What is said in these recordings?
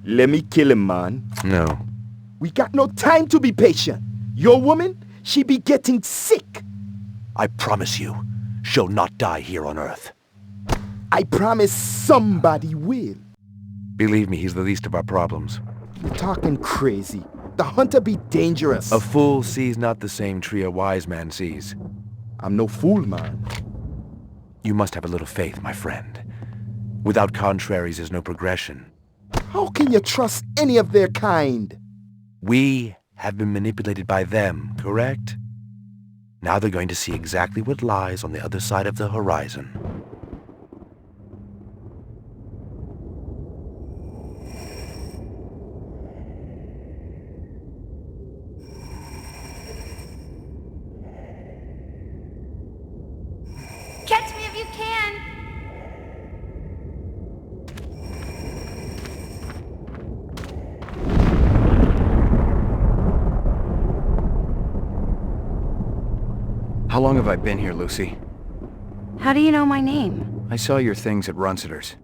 Let me kill him, man. No. We got no time to be patient. Your woman, she be getting sick. I promise you, she'll not die here on Earth. I promise somebody will. Believe me, he's the least of our problems. You're talking crazy. The hunter be dangerous. A fool sees not the same tree a wise man sees. I'm no fool, man. You must have a little faith, my friend. Without contraries is no progression. How can you trust any of their kind? We have been manipulated by them, correct? Now they're going to see exactly what lies on the other side of the horizon. Catch me if you can! How long have I been here, Lucy? How do you know my name? I saw your things at Runsiter's.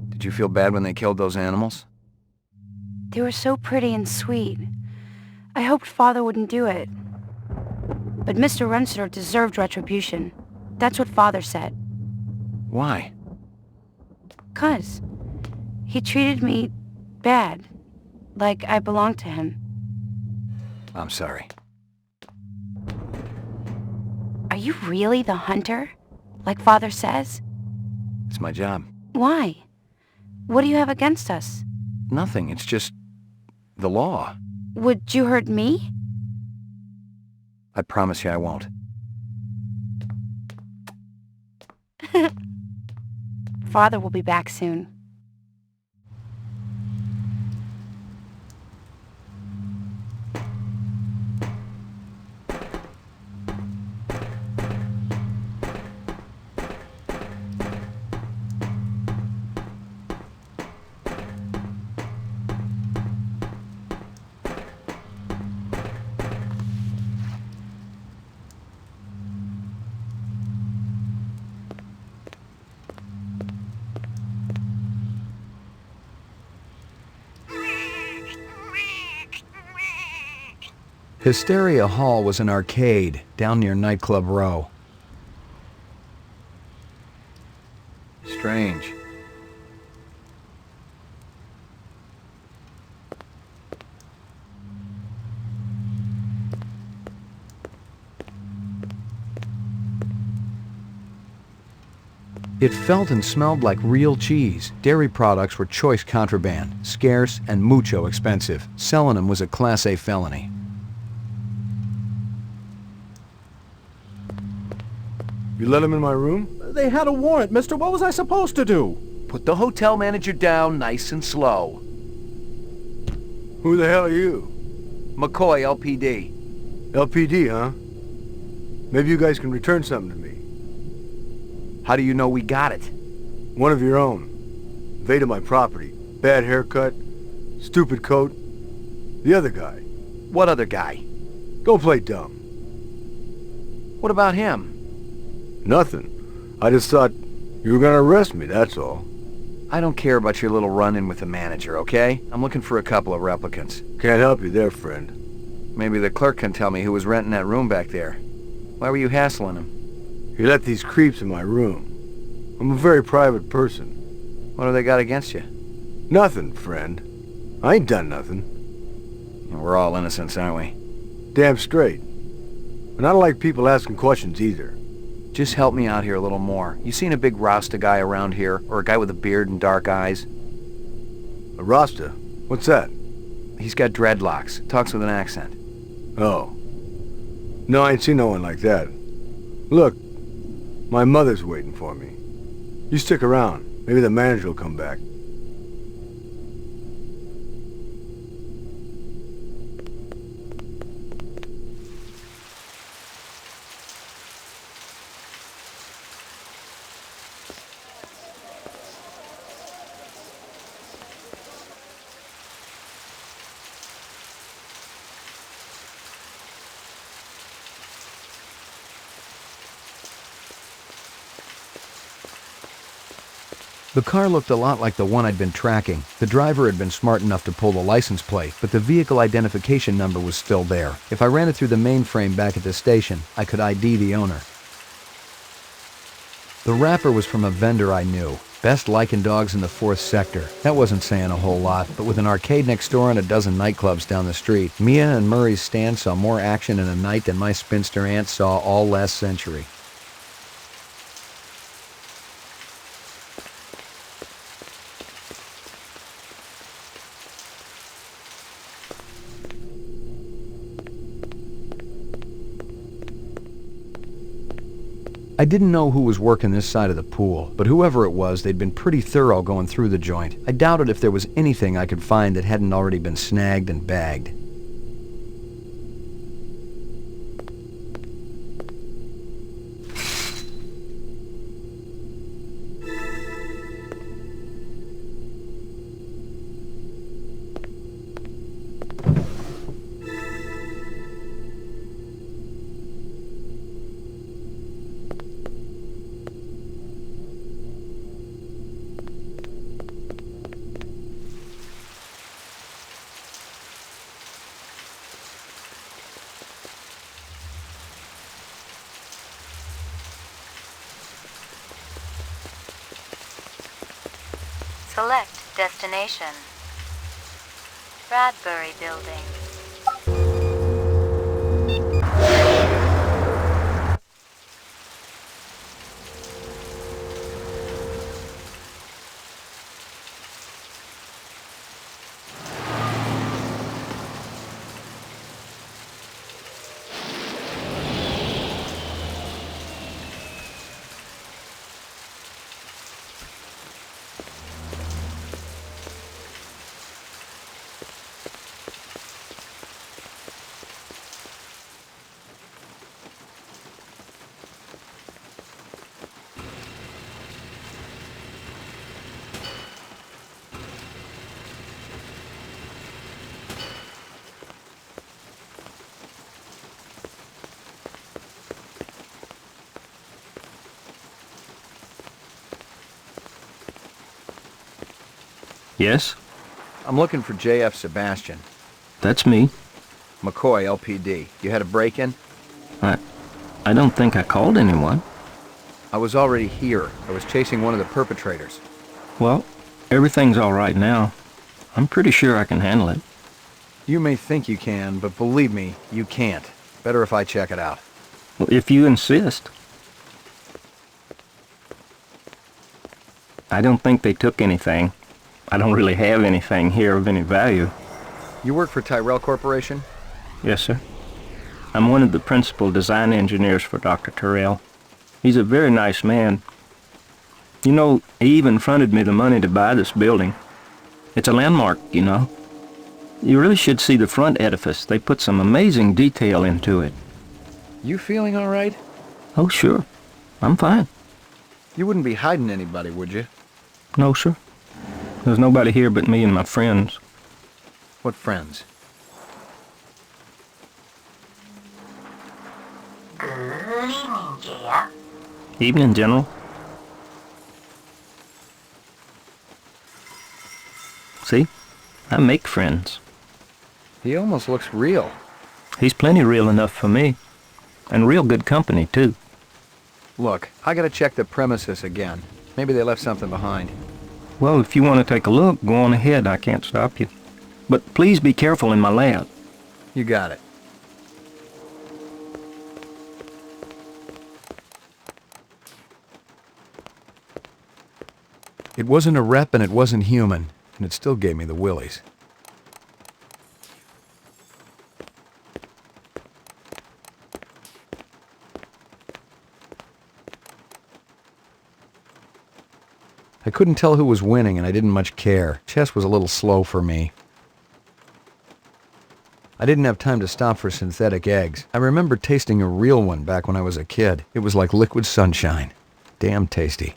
Did you feel bad when they killed those animals? They were so pretty and sweet. I hoped Father wouldn't do it. But Mr. Runsiter deserved retribution. That's what Father said. Why? 'Cause he treated me bad. Like I belonged to him. I'm sorry. Are you really the hunter? Like Father says? It's my job. Why? What do you have against us? Nothing, it's just the law. Would you hurt me? I promise you I won't. Father will be back soon. Hysteria Hall was an arcade down near Nightclub Row. Strange. It felt and smelled like real cheese. Dairy products were choice contraband, scarce and mucho expensive. Selling them was a Class A felony. You let him in my room? They had a warrant, mister. What was I supposed to do? Put the hotel manager down nice and slow. Who the hell are you? McCoy, LPD. LPD, huh? Maybe you guys can return something to me. How do you know we got it? One of your own. Invaded my property. Bad haircut. Stupid coat. The other guy. What other guy? Don't play dumb. What about him? Nothing. I just thought you were gonna arrest me, that's all. I don't care about your little run-in with the manager, okay? I'm looking for a couple of replicants. Can't help you there, friend. Maybe the clerk can tell me who was renting that room back there. Why were you hassling him? He let these creeps in my room. I'm a very private person. What do they got against you? Nothing, friend. I ain't done nothing. We're all innocents, aren't we? Damn straight. And I don't like people asking questions either. Just help me out here a little more. You seen a big Rasta guy around here? Or a guy with a beard and dark eyes? A Rasta? What's that? He's got dreadlocks. Talks with an accent. Oh. No, I ain't seen no one like that. Look, my mother's waiting for me. You stick around. Maybe the manager will come back. The car looked a lot like the one I'd been tracking. The driver had been smart enough to pull the license plate, but the vehicle identification number was still there. If I ran it through the mainframe back at the station, I could ID the owner. The wrapper was from a vendor I knew. Best lichen dogs in the 4th sector. That wasn't saying a whole lot, but with an arcade next door and a dozen nightclubs down the street, Mia and Murray's stand saw more action in a night than my spinster aunt saw all last century. I didn't know who was working this side of the pool, but whoever it was, they'd been pretty thorough going through the joint. I doubted if there was anything I could find that hadn't already been snagged and bagged. Select destination. Bradbury Building. Yes? I'm looking for J.F. Sebastian. That's me. McCoy, LPD. You had a break-in? I don't think I called anyone. I was already here. I was chasing one of the perpetrators. Well, everything's all right now. I'm pretty sure I can handle it. You may think you can, but believe me, you can't. Better if I check it out. Well, if you insist. I don't think they took anything. I don't really have anything here of any value. You work for Tyrell Corporation? Yes, sir. I'm one of the principal design engineers for Dr. Tyrell. He's a very nice man. You know, he even fronted me the money to buy this building. It's a landmark, you know. You really should see the front edifice. They put some amazing detail into it. You feeling all right? Oh, sure. I'm fine. You wouldn't be hiding anybody, would you? No, sir. There's nobody here but me and my friends. What friends? Good evening, Jeff. Evening, General. See? I make friends. He almost looks real. He's plenty real enough for me. And real good company, too. Look, I gotta check the premises again. Maybe they left something behind. Well, if you want to take a look, go on ahead. I can't stop you. But please be careful in my lab. You got it. It wasn't a rep and it wasn't human, and it still gave me the willies. I couldn't tell who was winning, and I didn't much care. Chess was a little slow for me. I didn't have time to stop for synthetic eggs. I remember tasting a real one back when I was a kid. It was like liquid sunshine. Damn tasty.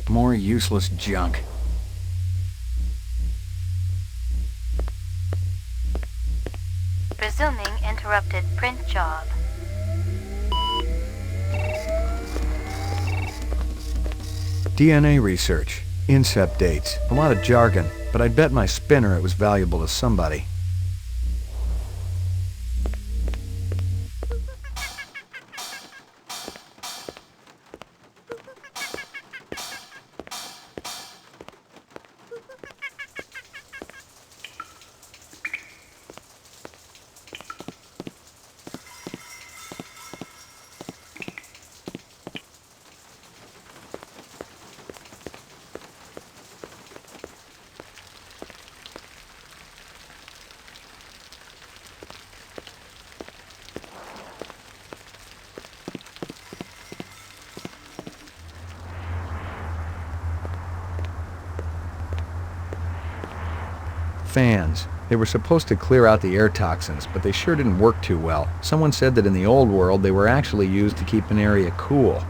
More useless junk. Resuming interrupted print job. DNA research. Incept dates. A lot of jargon, but I'd bet my spinner it was valuable to somebody. Fans. They were supposed to clear out the air toxins, but they sure didn't work too well. Someone said that in the old world they were actually used to keep an area cool.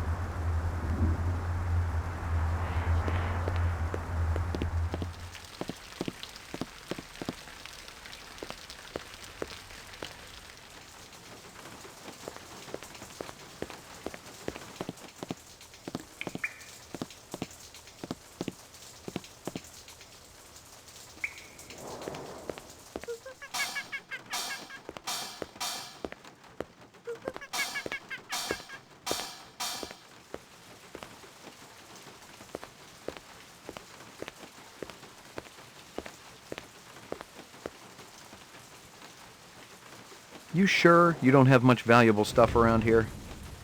You sure you don't have much valuable stuff around here?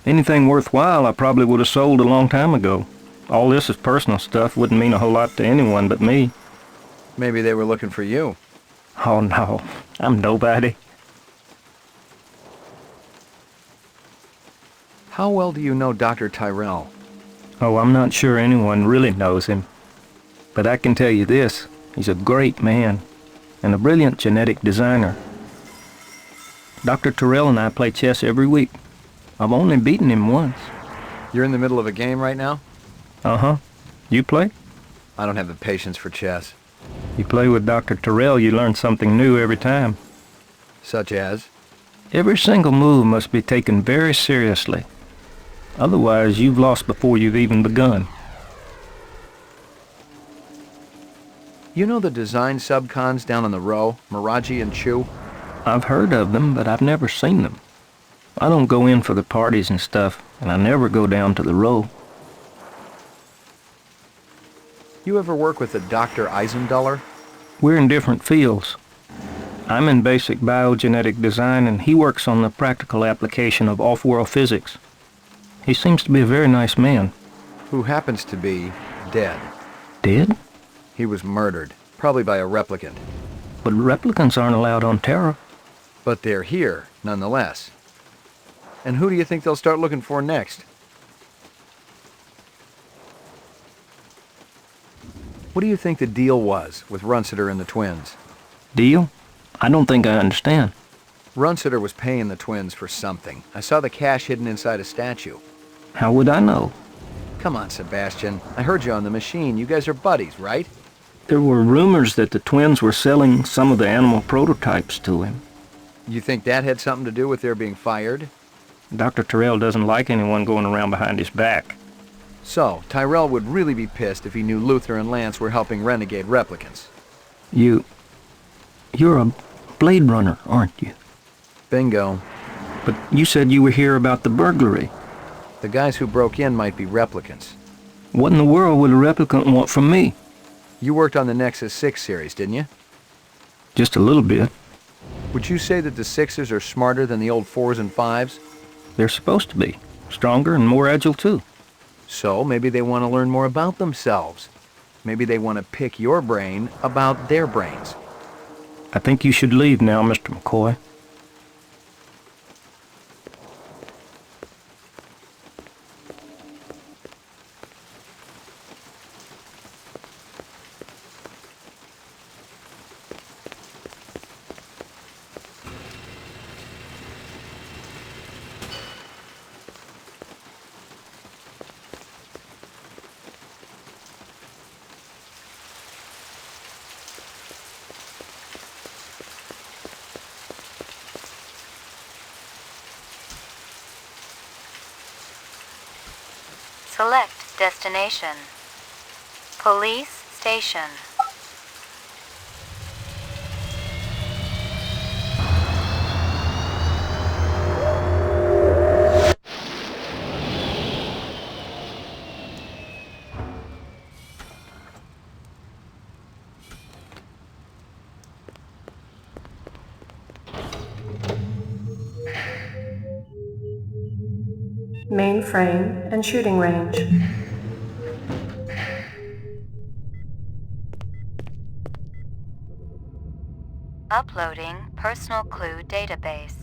Anything worthwhile I probably would have sold a long time ago. All this is personal stuff, wouldn't mean a whole lot to anyone but me. Maybe they were looking for you. Oh no, I'm nobody. How well do you know Dr. Tyrell? Oh, I'm not sure anyone really knows him. But I can tell you this, he's a great man, and a brilliant genetic designer. Dr. Tyrell and I play chess every week. I've only beaten him once. You're in the middle of a game right now? Uh-huh. You play? I don't have the patience for chess. You play with Dr. Tyrell, you learn something new every time. Such as? Every single move must be taken very seriously. Otherwise, you've lost before you've even begun. You know the design subcons down on the row, Miraji and Chu? I've heard of them, but I've never seen them. I don't go in for the parties and stuff, and I never go down to the row. You ever work with a Dr. Eisenduller? We're in different fields. I'm in basic biogenetic design, and he works on the practical application of off-world physics. He seems to be a very nice man. Who happens to be dead. Dead? He was murdered, probably by a replicant. But replicants aren't allowed on Terra. But they're here, nonetheless. And who do you think they'll start looking for next? What do you think the deal was with Runsiter and the twins? Deal? I don't think I understand. Runsiter was paying the twins for something. I saw the cash hidden inside a statue. How would I know? Come on, Sebastian. I heard you on the machine. You guys are buddies, right? There were rumors that the twins were selling some of the animal prototypes to him. You think that had something to do with their being fired? Dr. Tyrell doesn't like anyone going around behind his back. So, Tyrell would really be pissed if he knew Luther and Lance were helping renegade replicants. You're a Blade Runner, aren't you? Bingo. But you said you were here about the burglary. The guys who broke in might be replicants. What in the world would a replicant want from me? You worked on the Nexus 6 series, didn't you? Just a little bit. Would you say that the 6s are smarter than the old 4s and 5s? They're supposed to be. Stronger and more agile, too. So maybe they want to learn more about themselves. Maybe they want to pick your brain about their brains. I think you should leave now, Mr. McCoy. Select destination. Police station. Mainframe and shooting range. Uploading personal clue database.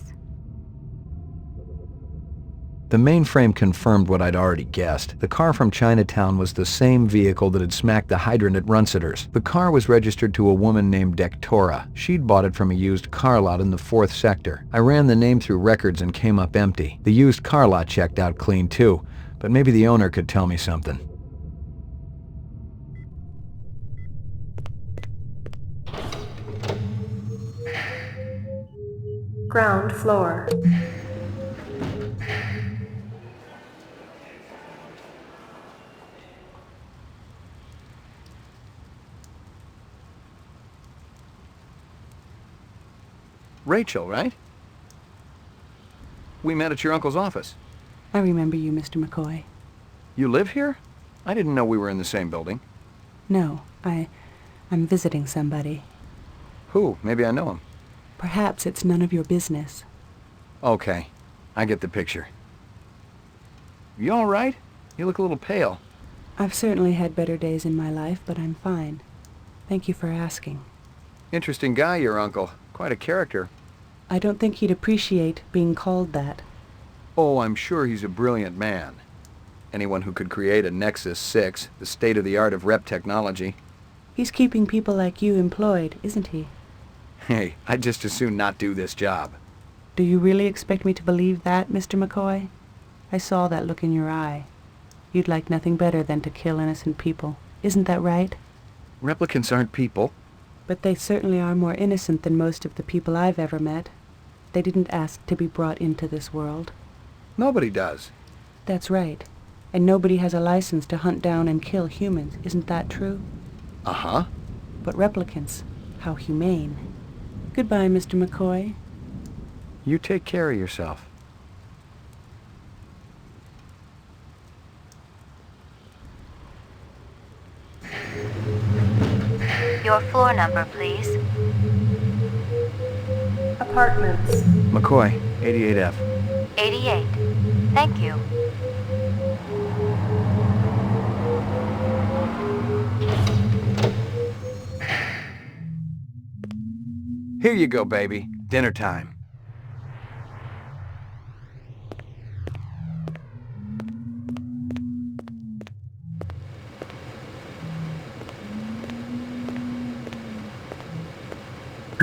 The mainframe confirmed what I'd already guessed. The car from Chinatown was the same vehicle that had smacked the hydrant at Runciter's. The car was registered to a woman named Dektora. She'd bought it from a used car lot in the 4th sector. I ran the name through records and came up empty. The used car lot checked out clean too, but maybe the owner could tell me something. Ground floor. Rachael, right? We met at your uncle's office. I remember you, Mr. McCoy. You live here? I didn't know we were in the same building. No, I'm visiting somebody. Who? Maybe I know him. Perhaps it's none of your business. Okay, I get the picture. You all right? You look a little pale. I've certainly had better days in my life, but I'm fine. Thank you for asking. Interesting guy, your uncle. Quite a character. I don't think he'd appreciate being called that. Oh, I'm sure he's a brilliant man. Anyone who could create a Nexus 6, the state-of-the-art of rep technology. He's keeping people like you employed, isn't he? Hey, I'd just as soon not do this job. Do you really expect me to believe that, Mr. McCoy? I saw that look in your eye. You'd like nothing better than to kill innocent people. Isn't that right? Replicants aren't people. But they certainly are more innocent than most of the people I've ever met. They didn't ask to be brought into this world. Nobody does. That's right. And nobody has a license to hunt down and kill humans. Isn't that true? Uh-huh. But replicants, how humane. Goodbye, Mr. McCoy. You take care of yourself. Your floor number, please. Apartments. McCoy, 88F. 88. Thank you. Here you go, baby. Dinner time.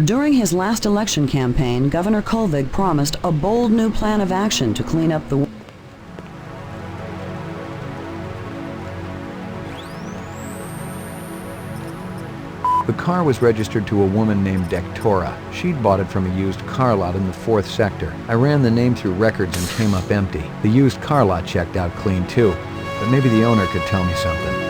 During his last election campaign, Governor Kolvig promised a bold new plan of action to clean up the... The car was registered to a woman named Dektora. She'd bought it from a used car lot in the 4th sector. I ran the name through records and came up empty. The used car lot checked out clean too, but maybe the owner could tell me something.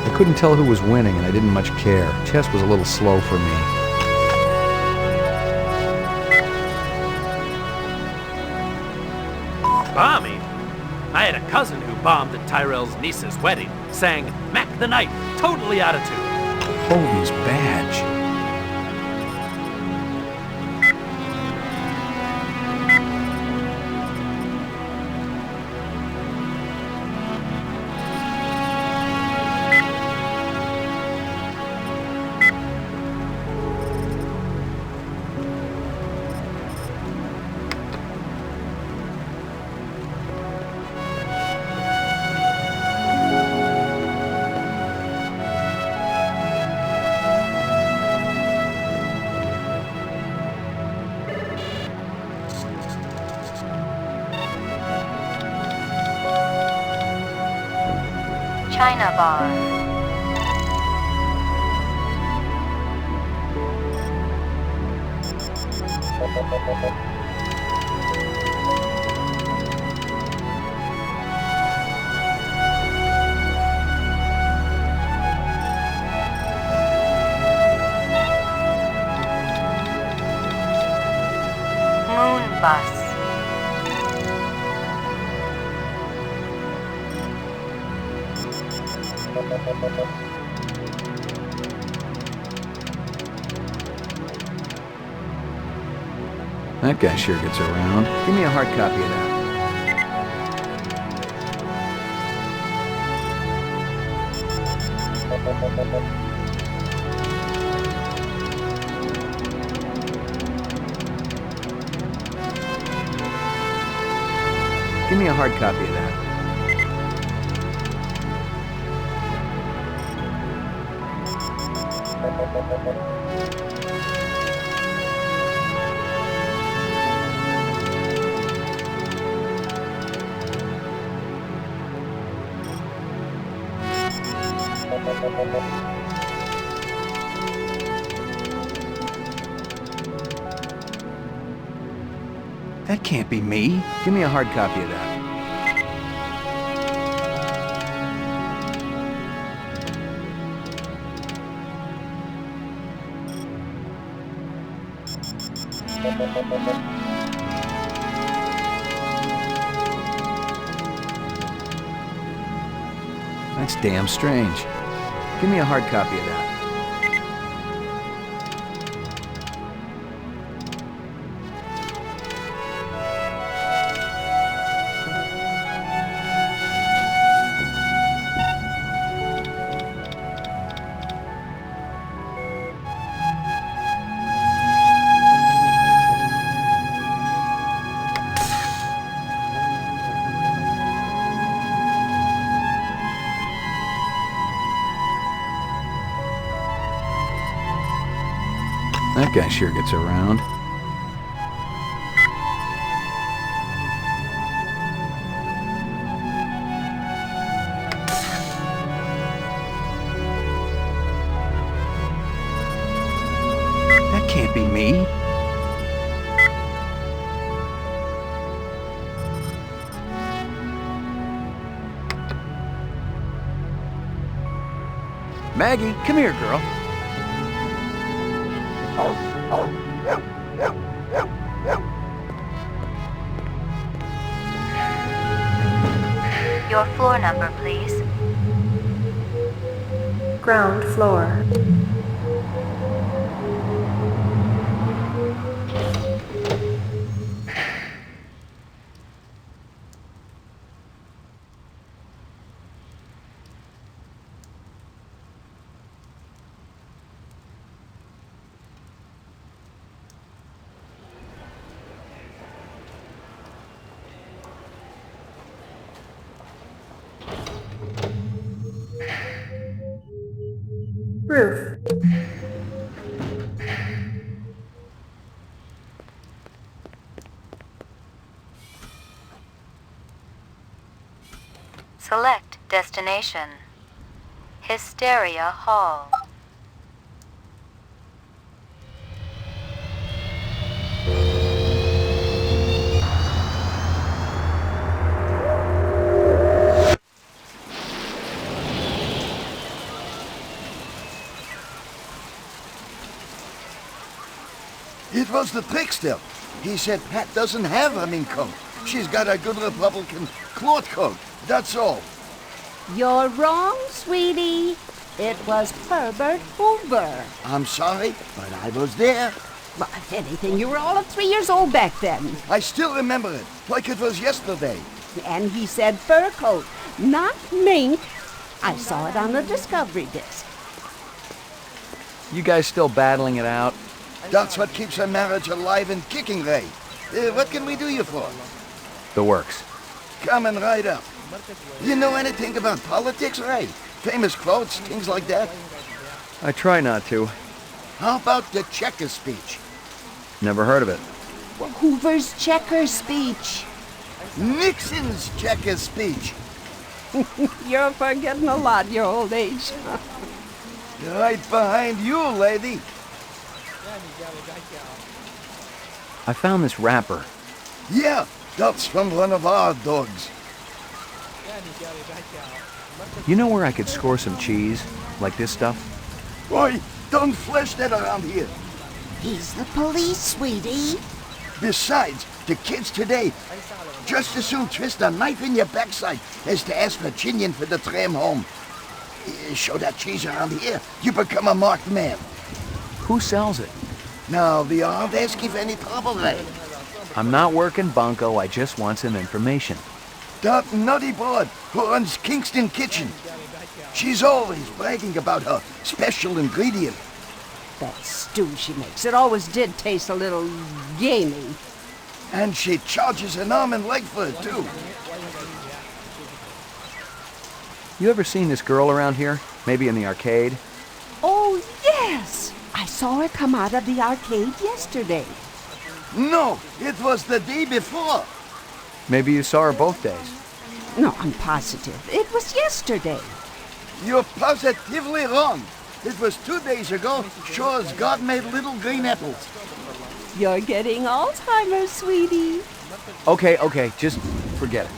I couldn't tell who was winning, and I didn't much care. Chess was a little slow for me. Bombing? I had a cousin who bombed at Tyrell's niece's wedding, sang Mac the Knight, totally out of tune. Holden's badge. China Bar. Moon Bus. That guy sure gets around. Give me a hard copy of that. Give me a hard copy of that. That can't be me. Give me a hard copy of that. That's damn strange. Give me a hard copy of that. That guy sure gets around. That can't be me. Maggie, come here, girl. Your floor number, please. Ground floor. Roof. Select destination. Hysteria Hall. It was the trickster. He said Pat doesn't have an income. She's got a good Republican cloth coat. That's all. You're wrong, sweetie. It was Herbert Hoover. I'm sorry, but I was there. Well, if anything, you were all of 3 years old back then. I still remember it, like it was yesterday. And he said fur coat, not mink. I saw it on the discovery disc. You guys still battling it out? That's what keeps a marriage alive and kicking, Ray. What can we do you for? The works. Coming right up. You know anything about politics, Ray? Famous quotes, things like that? I try not to. How about the checker speech? Never heard of it. Well, Hoover's checker speech. Nixon's checker speech. You're forgetting a lot your old age. Right behind you, lady. I found this wrapper. Yeah, that's from one of our dogs. You know where I could score some cheese? Like this stuff? Boy, don't flash that around here. He's the police, sweetie. Besides, the kids today just as soon twist a knife in your backside as to ask Virginian for the tram home. Show that cheese around here, you become a marked man. Who sells it? Now, we aren't asking for any trouble, Ray. I'm not working bunco, I just want some information. That nutty broad who runs Kingston Kitchen. She's always bragging about her special ingredient. That stew she makes, it always did taste a little gamey. And she charges an arm and leg for it, too. You ever seen this girl around here? Maybe in the arcade? Oh, yes! I saw her come out of the arcade yesterday. No, it was the day before. Maybe you saw her both days. No, I'm positive. It was yesterday. You're positively wrong. It was 2 days ago, sure as God made little green apples. You're getting Alzheimer's, sweetie. Okay, just forget it.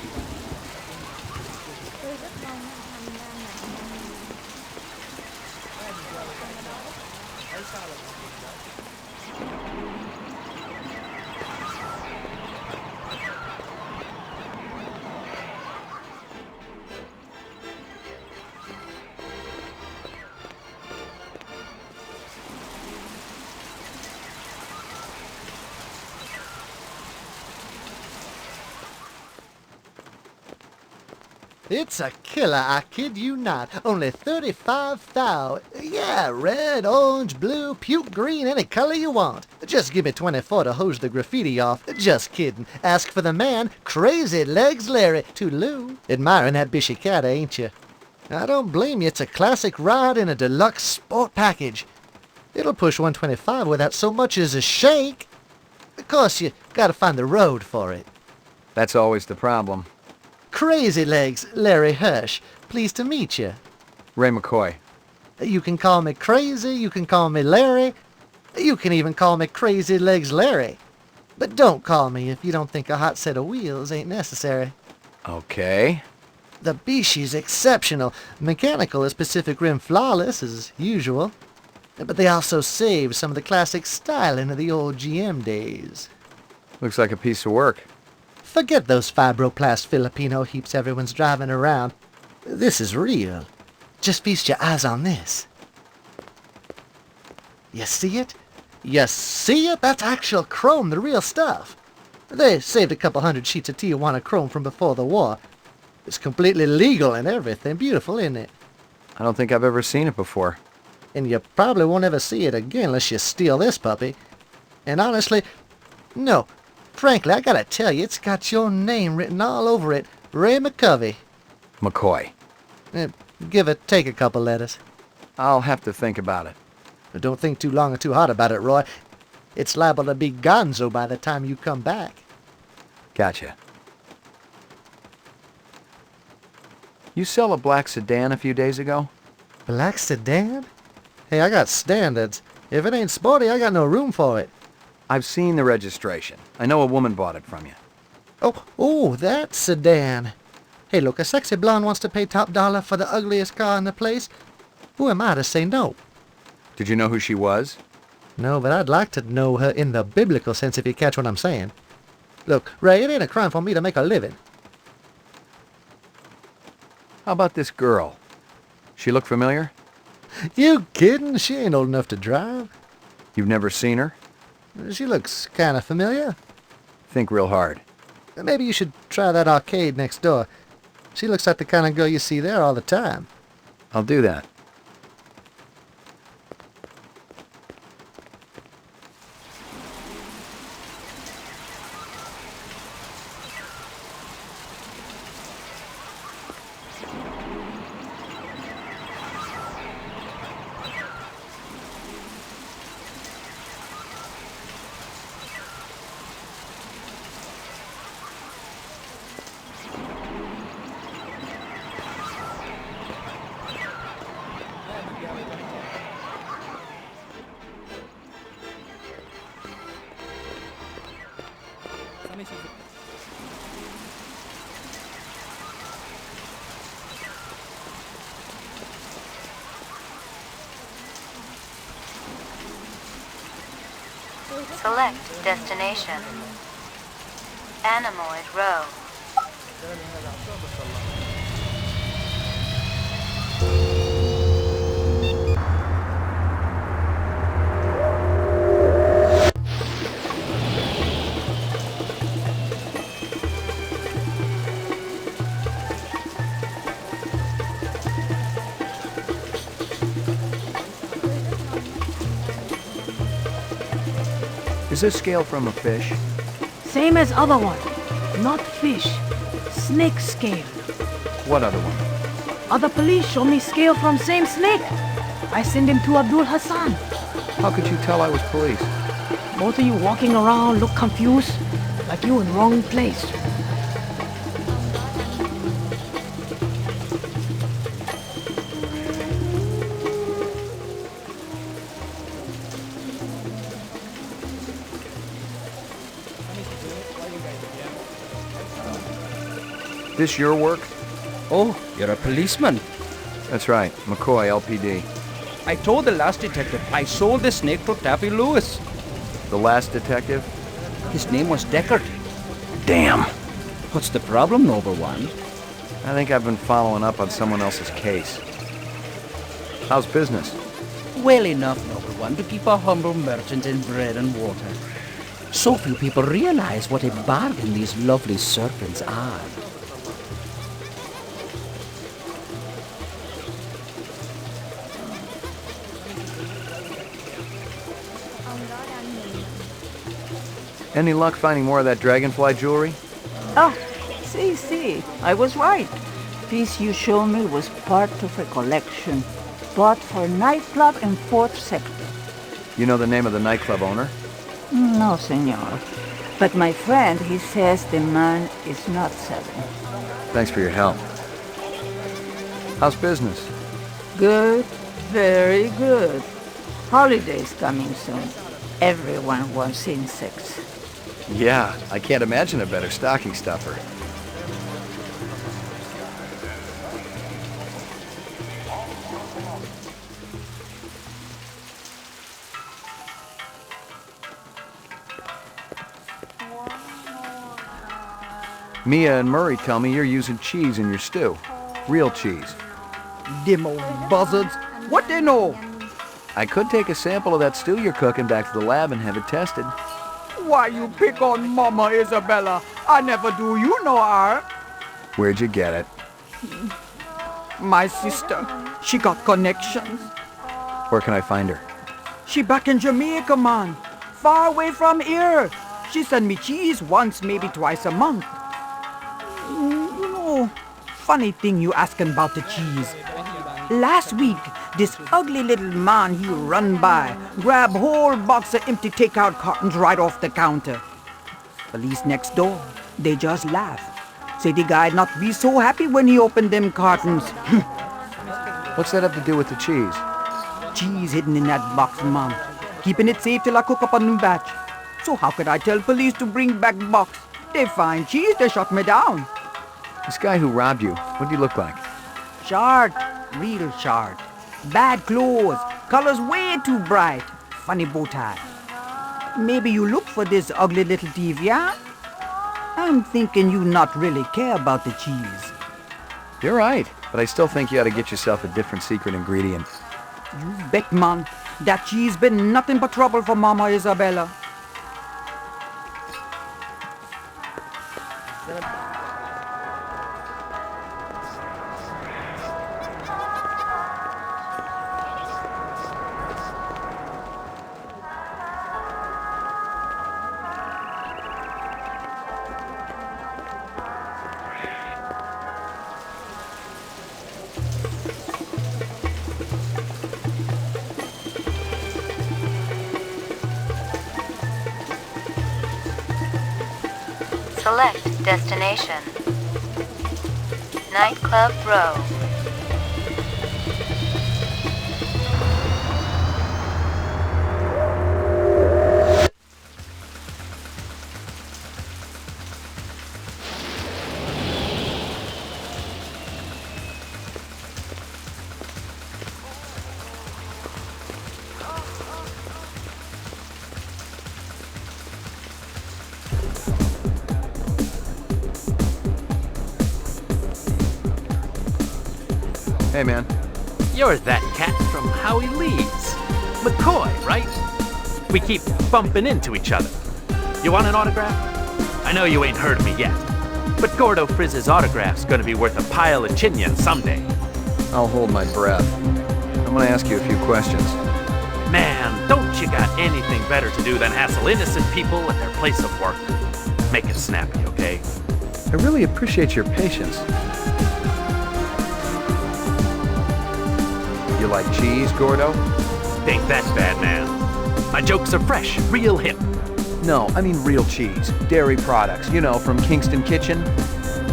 It's a killer, I kid you not. Only 35 thou. Yeah, red, orange, blue, puke green, any color you want. Just give me 24 to hose the graffiti off. Just kidding. Ask for the man, Crazy Legs Larry, Toodaloo. Admiring that bishy cat, ain't you? I don't blame you. It's a classic ride in a deluxe sport package. It'll push 125 without so much as a shake. Of course, you gotta find the road for it. That's always the problem. Crazy Legs, Larry Hirsch. Pleased to meet you. Ray McCoy. You can call me Crazy, you can call me Larry, you can even call me Crazy Legs Larry. But don't call me if you don't think a hot set of wheels ain't necessary. Okay. The Bishi's exceptional. Mechanical is Pacific Rim flawless, as usual. But they also save some of the classic styling of the old GM days. Looks like a piece of work. Forget those fibroplast Filipino heaps everyone's driving around. This is real. Just feast your eyes on this. You see it? You see it? That's actual chrome, the real stuff. They saved a couple hundred sheets of Tijuana chrome from before the war. It's completely legal and everything. Beautiful, isn't it? I don't think I've ever seen it before. And you probably won't ever see it again unless you steal this puppy. And honestly, no. Frankly, I gotta tell you, it's got your name written all over it. Ray McCovey. McCoy. Give it, take a couple letters. I'll have to think about it. Don't think too long or too hard about it, Roy. It's liable to be gonzo by the time you come back. Gotcha. You sell a black sedan a few days ago? Black sedan? Hey, I got standards. If it ain't sporty, I got no room for it. I've seen the registration. I know a woman bought it from you. Oh, that sedan. Hey, look, a sexy blonde wants to pay top dollar for the ugliest car in the place. Who am I to say no? Did you know who she was? No, but I'd like to know her in the biblical sense, if you catch what I'm saying. Look, Ray, it ain't a crime for me to make a living. How about this girl? She look familiar? You kidding? She ain't old enough to drive. You've never seen her? She looks kind of familiar. Think real hard. Maybe you should try that arcade next door. She looks like the kind of girl you see there all the time. I'll do that. Select destination. Anemoid Row. Is this scale from a fish? Same as other one. Not fish. Snake scale. What other one? Other police show me scale from same snake. I send him to Abdul Hassan. How could you tell I was police? Both of you walking around look confused, like you in wrong place. This your work? Oh, you're a policeman. That's right, McCoy, LPD. I told the last detective I sold the snake to Taffy Lewis. The last detective? His name was Deckard. Damn. What's the problem, Noble One? I think I've been following up on someone else's case. How's business? Well enough, Noble One, to keep a humble merchant in bread and water. So few people realize what a bargain these lovely serpents are. Any luck finding more of that dragonfly jewelry? Oh, see, I was right. Piece you showed me was part of a collection bought for a nightclub in 4th Sector. You know the name of the nightclub owner? No, senor. But my friend, he says the man is not selling. Thanks for your help. How's business? Good, very good. Holidays coming soon. Everyone wants insects. Yeah, I can't imagine a better stocking stuffer. Mia and Murray tell me you're using cheese in your stew. Real cheese. Them old buzzards. What they know? I could take a sample of that stew you're cooking back to the lab and have it tested. Why you pick on Mama Isabella? I never do you no harm. Where'd you get it? My sister, she got connections. Where can I find her? She back in Jamaica, man. Far away from here. She send me cheese once, maybe twice a month. You know, funny thing you asking about the cheese. Last week, this ugly little man he run by, grab whole box of empty takeout cartons right off the counter. Police next door, they just laugh. Say the guy not be so happy when he opened them cartons. What's that have to do with the cheese? Cheese hidden in that box, Mom. Keeping it safe till I cook up a new batch. So how could I tell police to bring back box? They find cheese, they shut me down. This guy who robbed you, what did he look like? Short, real short. Bad clothes, colors way too bright. Funny bow tie. Maybe you look for this ugly little thief, yeah? I'm thinking you not really care about the cheese. You're right, but I still think you ought to get yourself a different secret ingredient. You bet, man. That cheese been nothing but trouble for Mama Isabella. Select destination. Nightclub Row. Hey, man. You're that cat from Howie Lee's. McCoy, right? We keep bumping into each other. You want an autograph? I know you ain't heard of me yet, but Gordo Frizz's autograph's gonna be worth a pile of chinion someday. I'll hold my breath. I'm gonna ask you a few questions. Man, don't you got anything better to do than hassle innocent people at their place of work? Make it snappy, okay? I really appreciate your patience. You like cheese, Gordo? Ain't that bad, man. My jokes are fresh, real hip. No, I mean real cheese. Dairy products, you know, from Kingston Kitchen.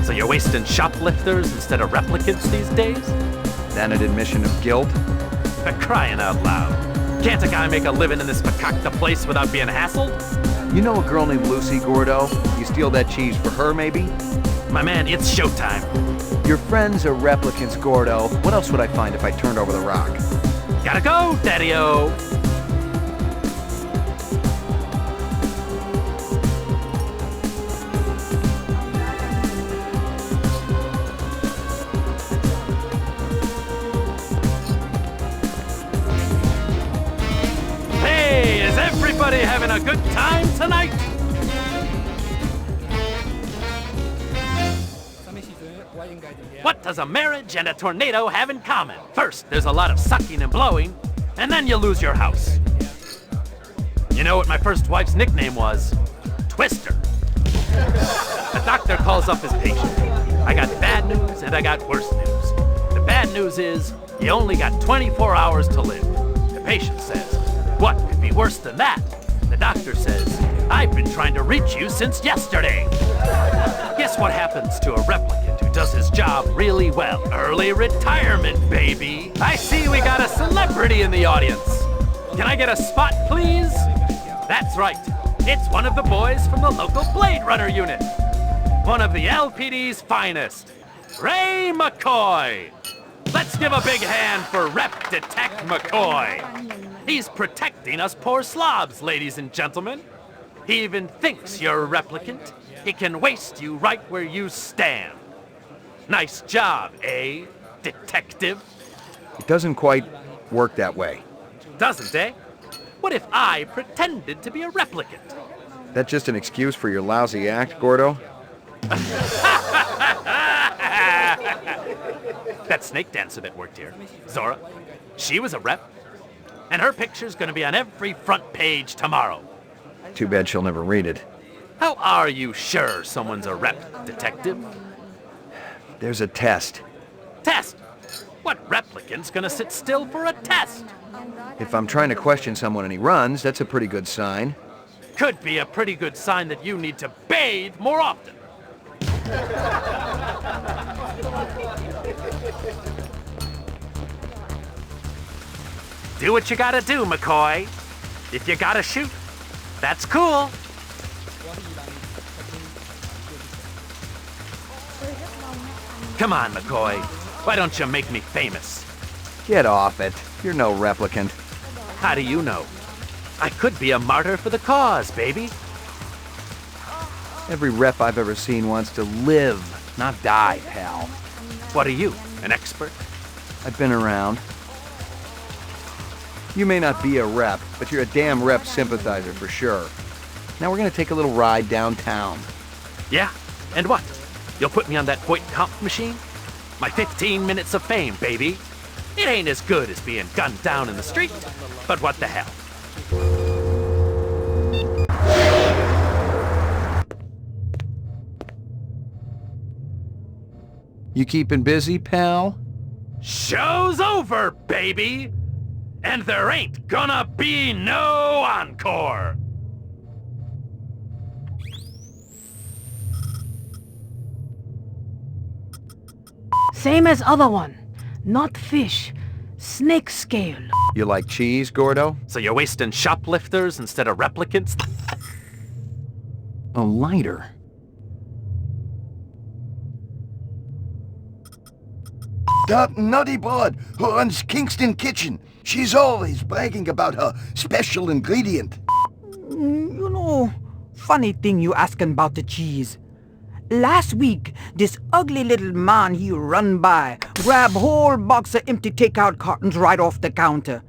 So you're wasting shoplifters instead of replicants these days? Then an admission of guilt? For crying out loud. Can't a guy make a living in this fakakta place without being hassled? You know a girl named Lucy, Gordo? You steal that cheese for her, maybe? My man, it's showtime. Your friends are replicants, Gordo. What else would I find if I turned over the rock? Gotta go, Daddy-O! Hey, is everybody having a good time tonight? What does a marriage and a tornado have in common? First, there's a lot of sucking and blowing, and then you lose your house. You know what my first wife's nickname was? Twister. The doctor calls up his patient. I got bad news and I got worse news. The bad news is, you only got 24 hours to live. The patient says, what could be worse than that? The doctor says, I've been trying to reach you since yesterday. Guess what happens to a replicant who does his job really well? Early retirement, baby. I see we got a celebrity in the audience. Can I get a spot, please? That's right. It's one of the boys from the local Blade Runner unit. One of the LPD's finest, Ray McCoy. Let's give a big hand for Rep Detect McCoy. He's protecting us poor slobs, ladies and gentlemen. He even thinks you're a replicant. He can waste you right where you stand. Nice job, eh, detective? It doesn't quite work that way. Doesn't, eh? What if I pretended to be a replicant? That just an excuse for your lousy act, Gordo? That snake dancer that worked here, Zora, she was a rep. And her picture's gonna be on every front page tomorrow. Too bad she'll never read it. How are you sure someone's a rep, detective? There's a test. Test? What replicant replicant's gonna sit still for a test. If I'm trying to question someone and he runs, that's a pretty good sign. Could be a pretty good sign that you need to bathe more often. Do what you gotta do, McCoy. If you gotta shoot, that's cool. Come on, McCoy. Why don't you make me famous? Get off it. You're no replicant. How do you know? I could be a martyr for the cause, baby. Every rep I've ever seen wants to live, not die, pal. What are you, an expert? I've been around. You may not be a rep, but you're a damn rep sympathizer for sure. Now we're gonna take a little ride downtown. Yeah? And what? You'll put me on that point comp machine? My 15 minutes of fame, baby. It ain't as good as being gunned down in the street, but what the hell? You keeping busy, pal? Show's over, baby! And there ain't gonna be no encore! Same as other one. Not fish. Snake scale. You like cheese, Gordo? So you're wasting shoplifters instead of replicants? A lighter. That nutty broad who runs Kingston Kitchen. She's always bragging about her special ingredient. You know, funny thing you asking about the cheese. Last week, this ugly little man he run by, grab whole box of empty takeout cartons right off the counter.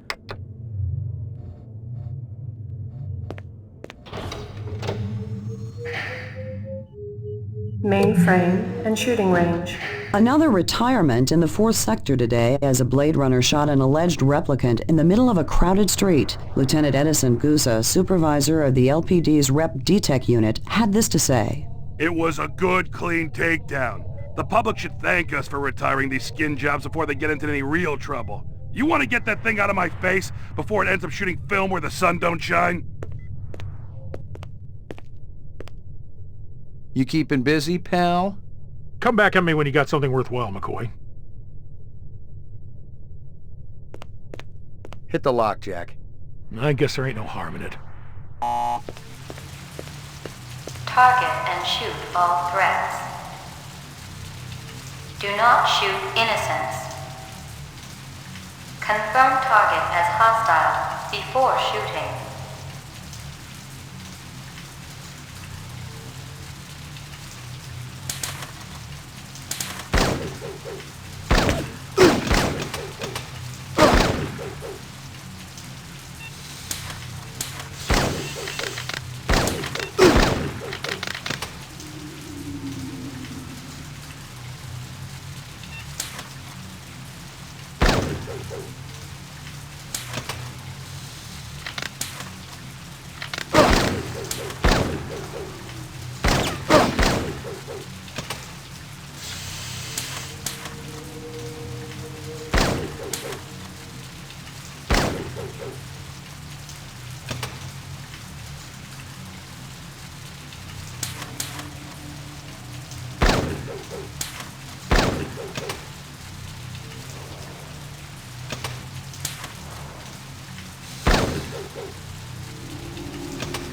Mainframe and shooting range. Another retirement in the 4th sector today as a Blade Runner shot an alleged replicant in the middle of a crowded street. Lieutenant Edison Guzza, supervisor of the LPD's Rep DTEC unit, had this to say. It was a good, clean takedown. The public should thank us for retiring these skin jobs before they get into any real trouble. You want to get that thing out of my face before it ends up shooting film where the sun don't shine? You keeping busy, pal? Come back at me when you got something worthwhile, McCoy. Hit the lock, Jack. I guess there ain't no harm in it. Target and shoot all threats. Do not shoot innocents. Confirm target as hostile before shooting.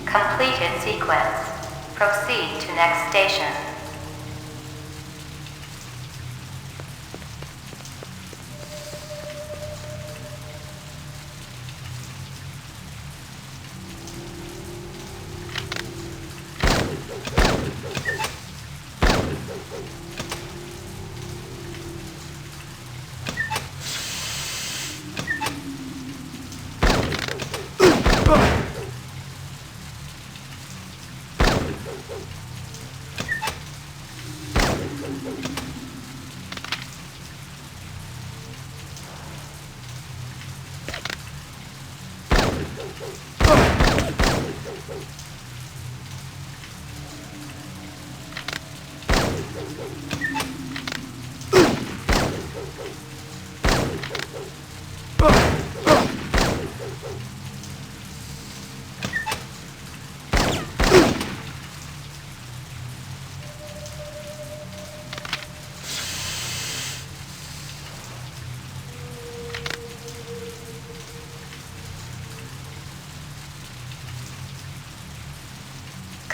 Completed sequence. Proceed to next station.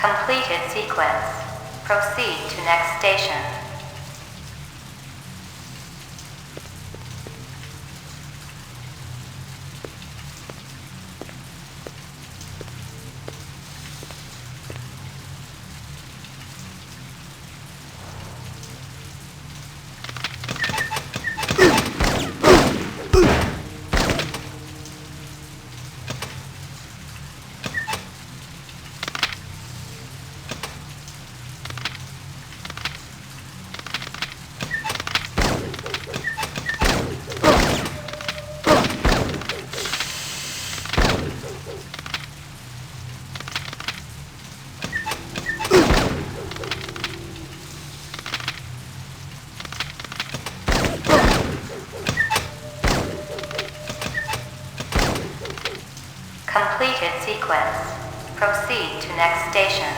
Completed sequence. Proceed to next station. Completed sequence. Proceed to next station.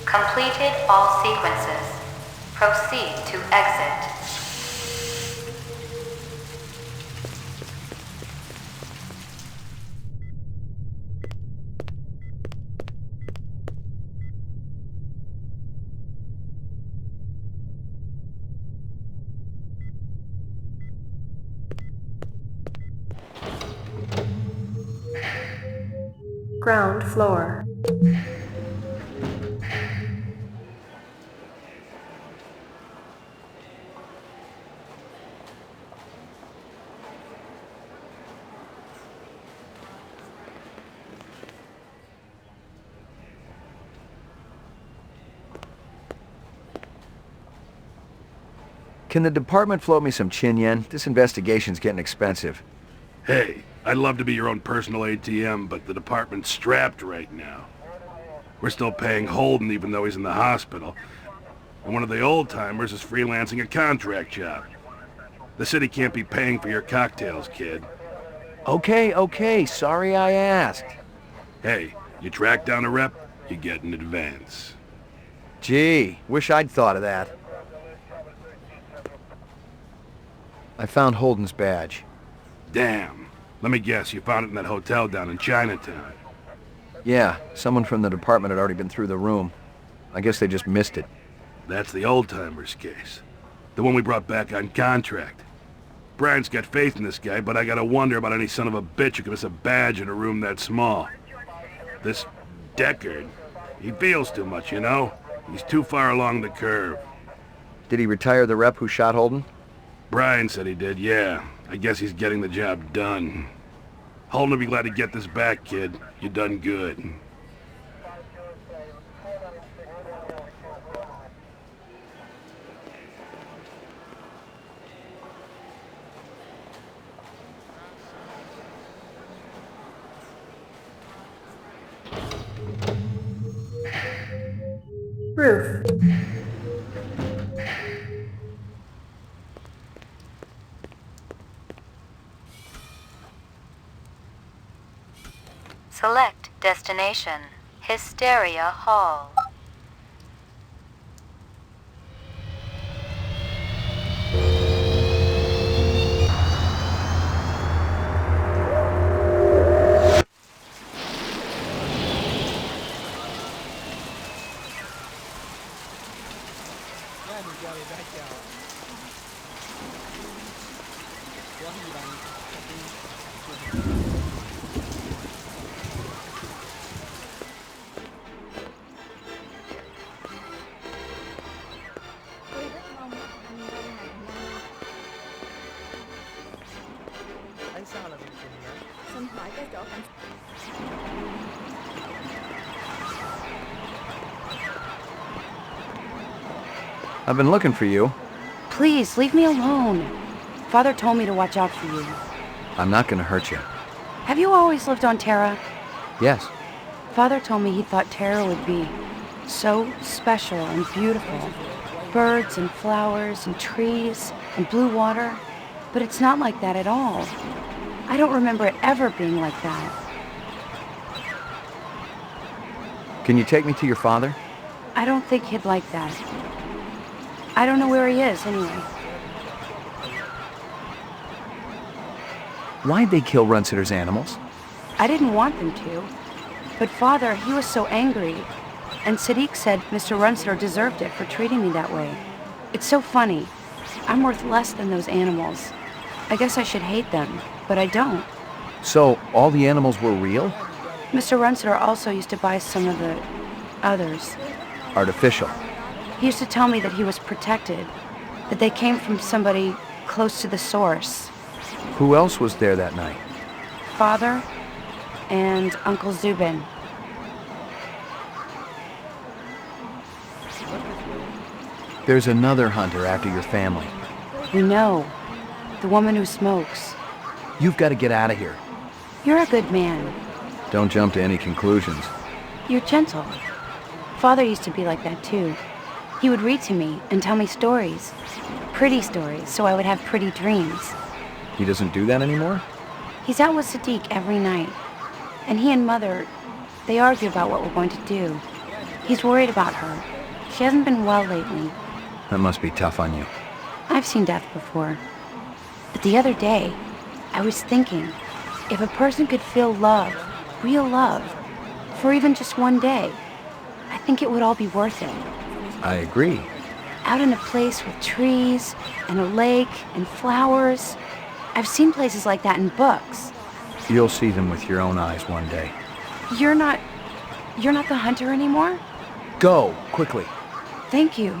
Completed all sequences. Proceed to exit. Ground floor. Can the department float me some chin yen? This investigation's getting expensive. Hey, I'd love to be your own personal ATM, but the department's strapped right now. We're still paying Holden even though he's in the hospital. And one of the old-timers is freelancing a contract job. The city can't be paying for your cocktails, kid. Okay, sorry I asked. Hey, you track down a rep, you get an advance. Gee, wish I'd thought of that. I found Holden's badge. Damn. Let me guess, you found it in that hotel down in Chinatown. Yeah, someone from the department had already been through the room. I guess they just missed it. That's the old-timers case. The one we brought back on contract. Brian's got faith in this guy, but I gotta wonder about any son of a bitch who could miss a badge in a room that small. This Deckard, he feels too much, you know? He's too far along the curve. Did he retire the rep who shot Holden? Brian said he did, yeah. I guess he's getting the job done. Holden will be glad to get this back, kid. You done good. Roof. Select destination. Hysteria Hall. I've been looking for you. Please, leave me alone. Father told me to watch out for you. I'm not gonna hurt you. Have you always lived on Terra? Yes. Father told me he thought Terra would be so special and beautiful. Birds and flowers and trees and blue water. But it's not like that at all. I don't remember it ever being like that. Can you take me to your father? I don't think he'd like that. I don't know where he is, anyway. Why'd they kill Runsitter's animals? I didn't want them to. But Father, he was so angry. And Sadik said Mr. Runsiter deserved it for treating me that way. It's so funny. I'm worth less than those animals. I guess I should hate them, but I don't. So, all the animals were real? Mr. Runsiter also used to buy some of the others. Artificial. He used to tell me that he was protected, that they came from somebody close to the source. Who else was there that night? Father and Uncle Zubin. There's another hunter after your family. We know. The woman who smokes. You've got to get out of here. You're a good man. Don't jump to any conclusions. You're gentle. Father used to be like that too. He would read to me and tell me stories. Pretty stories, so I would have pretty dreams. He doesn't do that anymore? He's out with Sadik every night. And he and Mother, they argue about what we're going to do. He's worried about her. She hasn't been well lately. That must be tough on you. I've seen death before. But the other day, I was thinking, if a person could feel love, real love, for even just one day, I think it would all be worth it. I agree. Out in a place with trees, and a lake, and flowers. I've seen places like that in books. You'll see them with your own eyes one day. You're not the hunter anymore? Go, quickly. Thank you.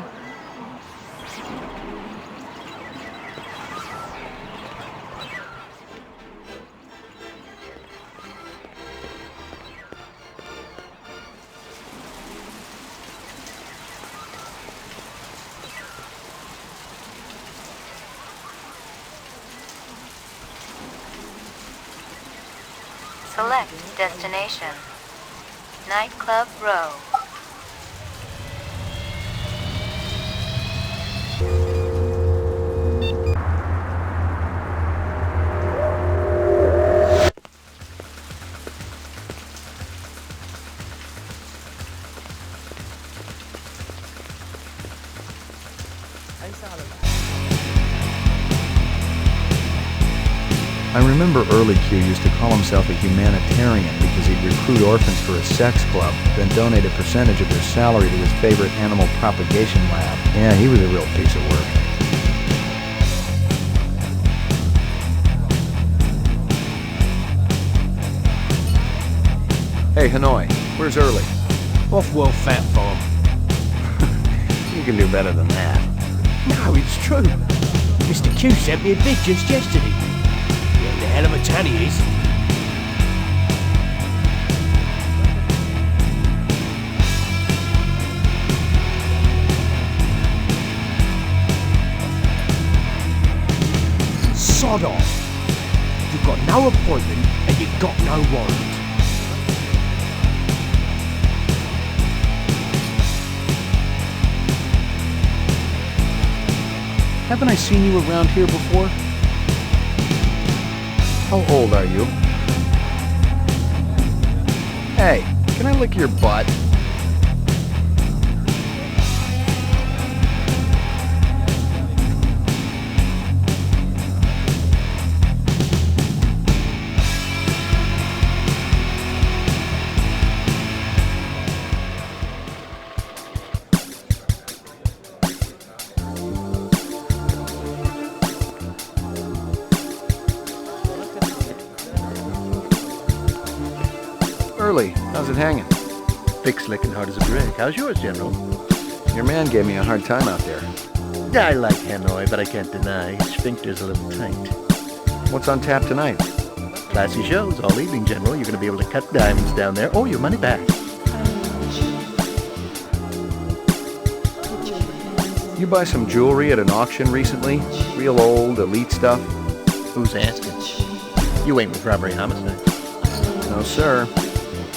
Select destination. Nightclub Row. I remember early Q used to call himself a humanitarian because he'd recruit orphans for a sex club, then donate a percentage of their salary to his favorite animal propagation lab. Yeah, he was a real piece of work. Hey, Hanoi, where's Early? Off-world fat farm. You can do better than that. No, it's true. Mr. Q sent me a bid just yesterday. The hell of a tan he is. Sod off. You've got no appointment and you've got no warrant. Haven't I seen you around here before? How old are you? Hey, can I lick your butt? Early. How's it hanging? Thick, slick, and hard as a brick. How's yours, General? Your man gave me a hard time out there. I like Hanoi, but I can't deny his sphincter's a little tight. What's on tap tonight? Classy shows all evening, General. You're going to be able to cut diamonds down there or your money back. You buy some jewelry at an auction recently? Real old, elite stuff? Who's asking? You ain't with robbery homicide. No, sir.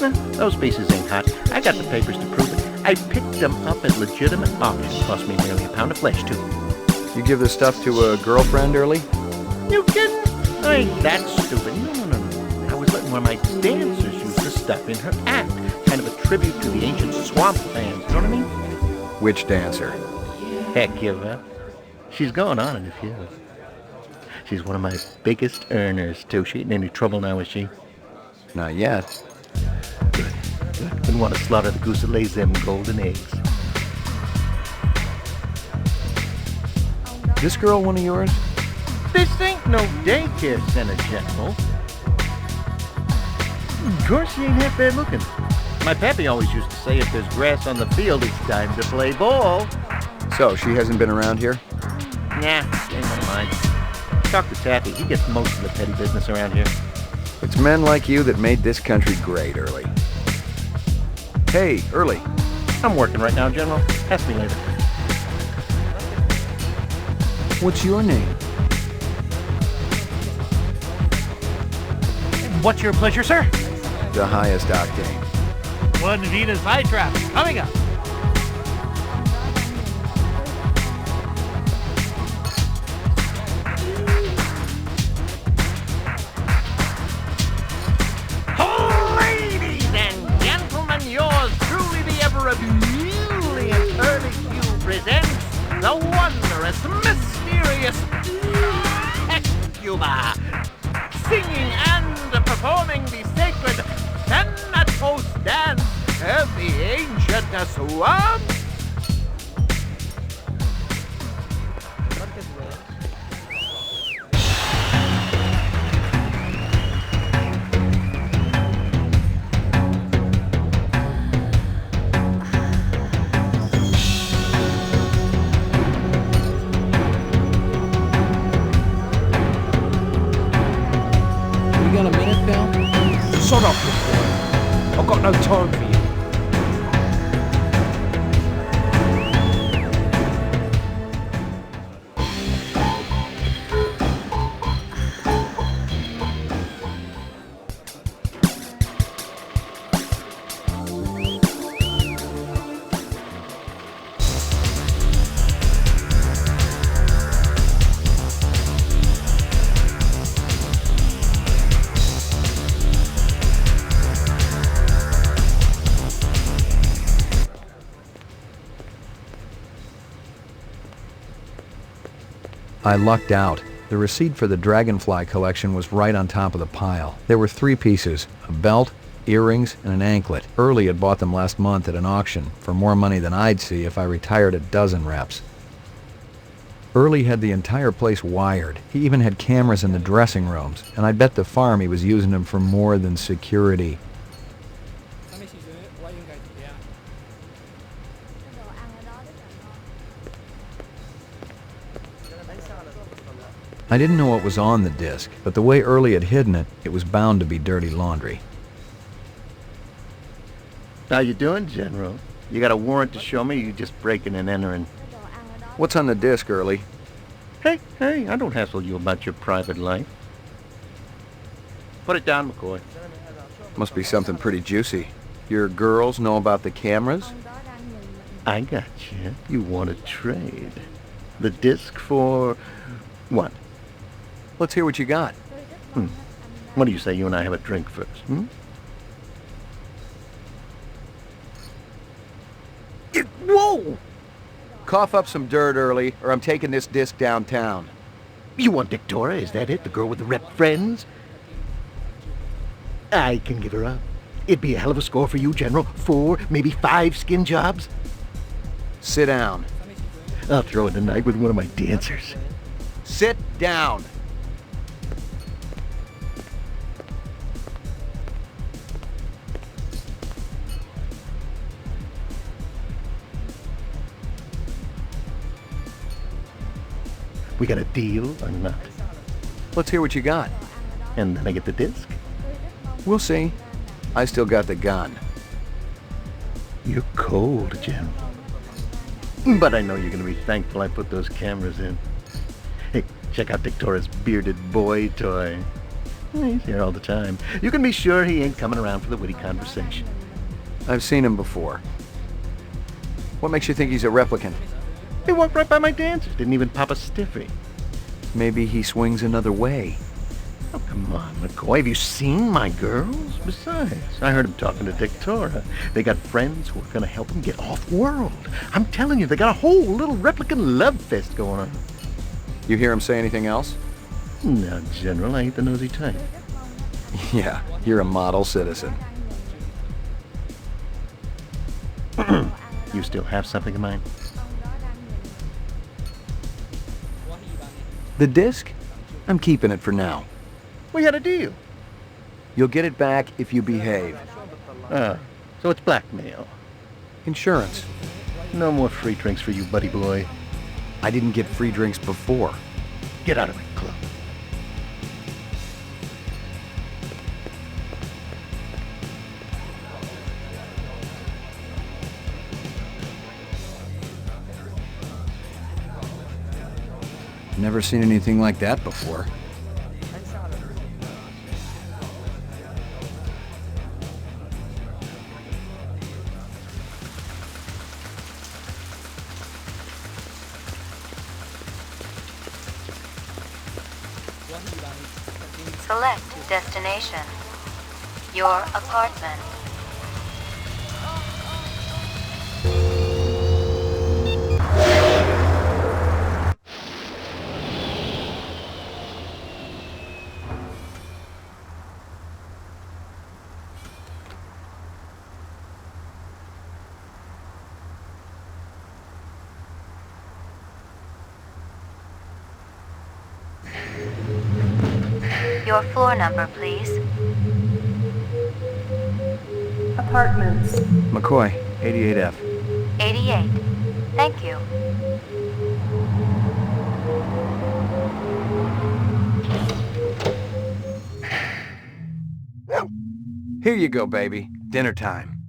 Nah, those pieces ain't hot. I got the papers to prove it. I picked them up at legitimate auction. Cost me nearly a pound of flesh, too. You give this stuff to a girlfriend early? You kidding? I ain't that stupid. No. I was letting one of my dancers use the stuff in her act. Kind of a tribute to the ancient swamp fans, you know what I mean? Which dancer? Heck, give up. She's going on in a few. She's one of my biggest earners, too. She ain't in any trouble now, is she? Not yet. Good. Wouldn't want to slaughter the goose that lays them golden eggs. This girl one of yours? This ain't no daycare center, General. Of course she ain't half bad looking. My pappy always used to say if there's grass on the field, it's time to play ball. So, she hasn't been around here? Nah, ain't none of mine. Talk to Tappy. He gets most of the petty business around here. It's men like you that made this country great, Early. Hey, Early. I'm working right now, General. Ask me later. What's your name? What's your pleasure, sir? The highest octane. One Venus flytrap coming up. Ladies and gentlemen, yours truly, the ever-ebullient Early Q presents the wondrous, mysterious Hecuba, singing and performing the sacred Thanatos dance of the ancient swamp. Shut up, McCoy. I've got no time for you. I lucked out. The receipt for the Dragonfly collection was right on top of the pile. There were 3 pieces, a belt, earrings, and an anklet. Early had bought them last month at an auction for more money than I'd see if I retired a dozen reps. Early had the entire place wired. He even had cameras in the dressing rooms, and I bet the farm he was using them for more than security. I didn't know what was on the disc, but the way Early had hidden it, it was bound to be dirty laundry. How you doing, General? You got a warrant to show me, or you just breaking and entering? What's on the disc, Early? Hey, I don't hassle you about your private life. Put it down, McCoy. Must be something pretty juicy. Your girls know about the cameras? I got you. You want to trade. The disc for... what? Let's hear what you got. What do you say you and I have a drink first, Whoa! Cough up some dirt, Early, or I'm taking this disc downtown. You want Dektora, is that it? The girl with the rep friends? I can give her up. It'd be a hell of a score for you, General. 4, maybe 5 skin jobs. Sit down. I'll throw in the night with one of my dancers. Sit down. We got a deal or not? Let's hear what you got. And then I get the disc? We'll see. I still got the gun. You're cold, General. But I know you're gonna be thankful I put those cameras in. Hey, check out Dektora's bearded boy toy. He's here all the time. You can be sure he ain't coming around for the witty conversation. I've seen him before. What makes you think he's a replicant? He walked right by my dancers. Didn't even pop a stiffy. Maybe he swings another way. Oh, come on, McCoy. Have you seen my girls? Besides, I heard him talking to Dektora. They got friends who are going to help him get off-world. I'm telling you, they got a whole little replicant love fest going on. You hear him say anything else? No, General. I ain't the nosy type. Yeah, you're a model citizen. You still have something in mind? The disc? I'm keeping it for now. We had a deal. You'll get it back if you behave. So it's blackmail. Insurance. No more free drinks for you, buddy boy. I didn't get free drinks before. Get out of my club. Never seen anything like that before. Select destination. Your apartment. Your floor number, please. Apartments. McCoy, 88F. 88. Thank you. Here you go, baby. Dinner time.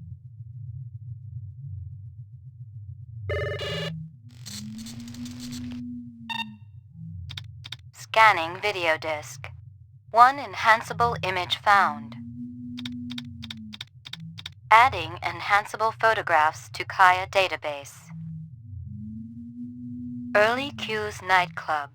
Scanning video disc. One enhanceable image found. Adding enhanceable photographs to Kaya database. Early Q's nightclub.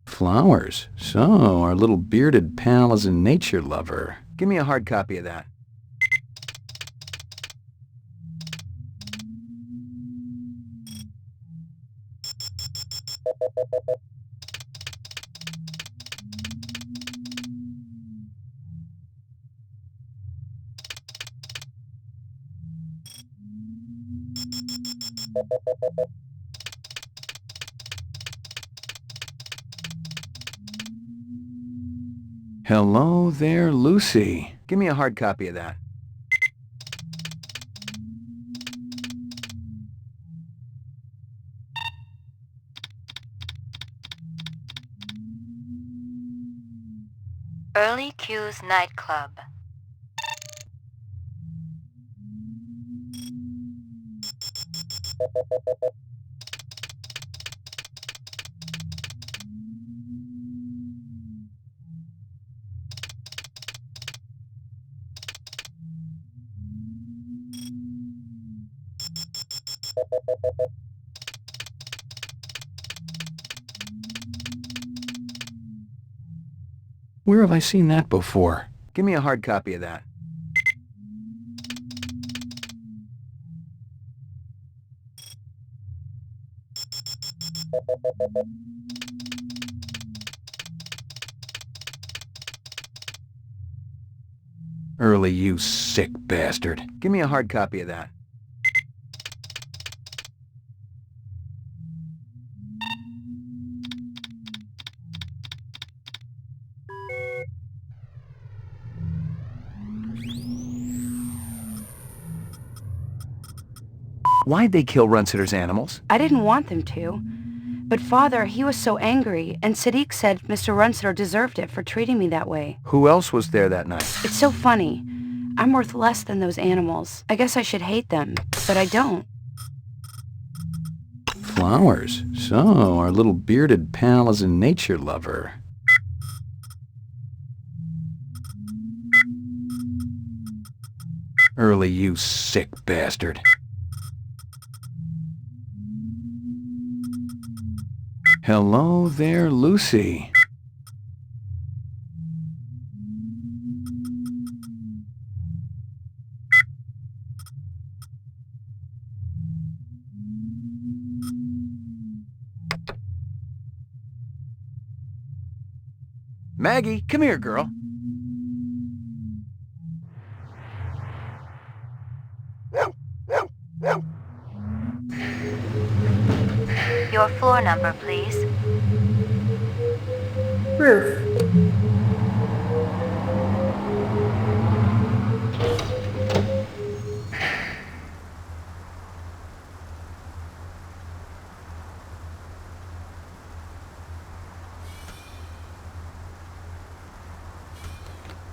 Flowers. So, our little bearded pal is a nature lover. Give me a hard copy of that. Hello there, Lucy. Give me a hard copy of that. Early Q's nightclub. Where have I seen that before? Give me a hard copy of that. Early, you sick bastard. Give me a hard copy of that. Why'd they kill Runsitter's animals? I didn't want them to. But Father, he was so angry, and Sadik said Mr. Runsitter deserved it for treating me that way. Who else was there that night? It's so funny. I'm worth less than those animals. I guess I should hate them, but I don't. Flowers. So, our little bearded pal is a nature lover. Early, you sick bastard. Hello there, Lucy. Maggie, come here, girl. Your floor number, please. Roof.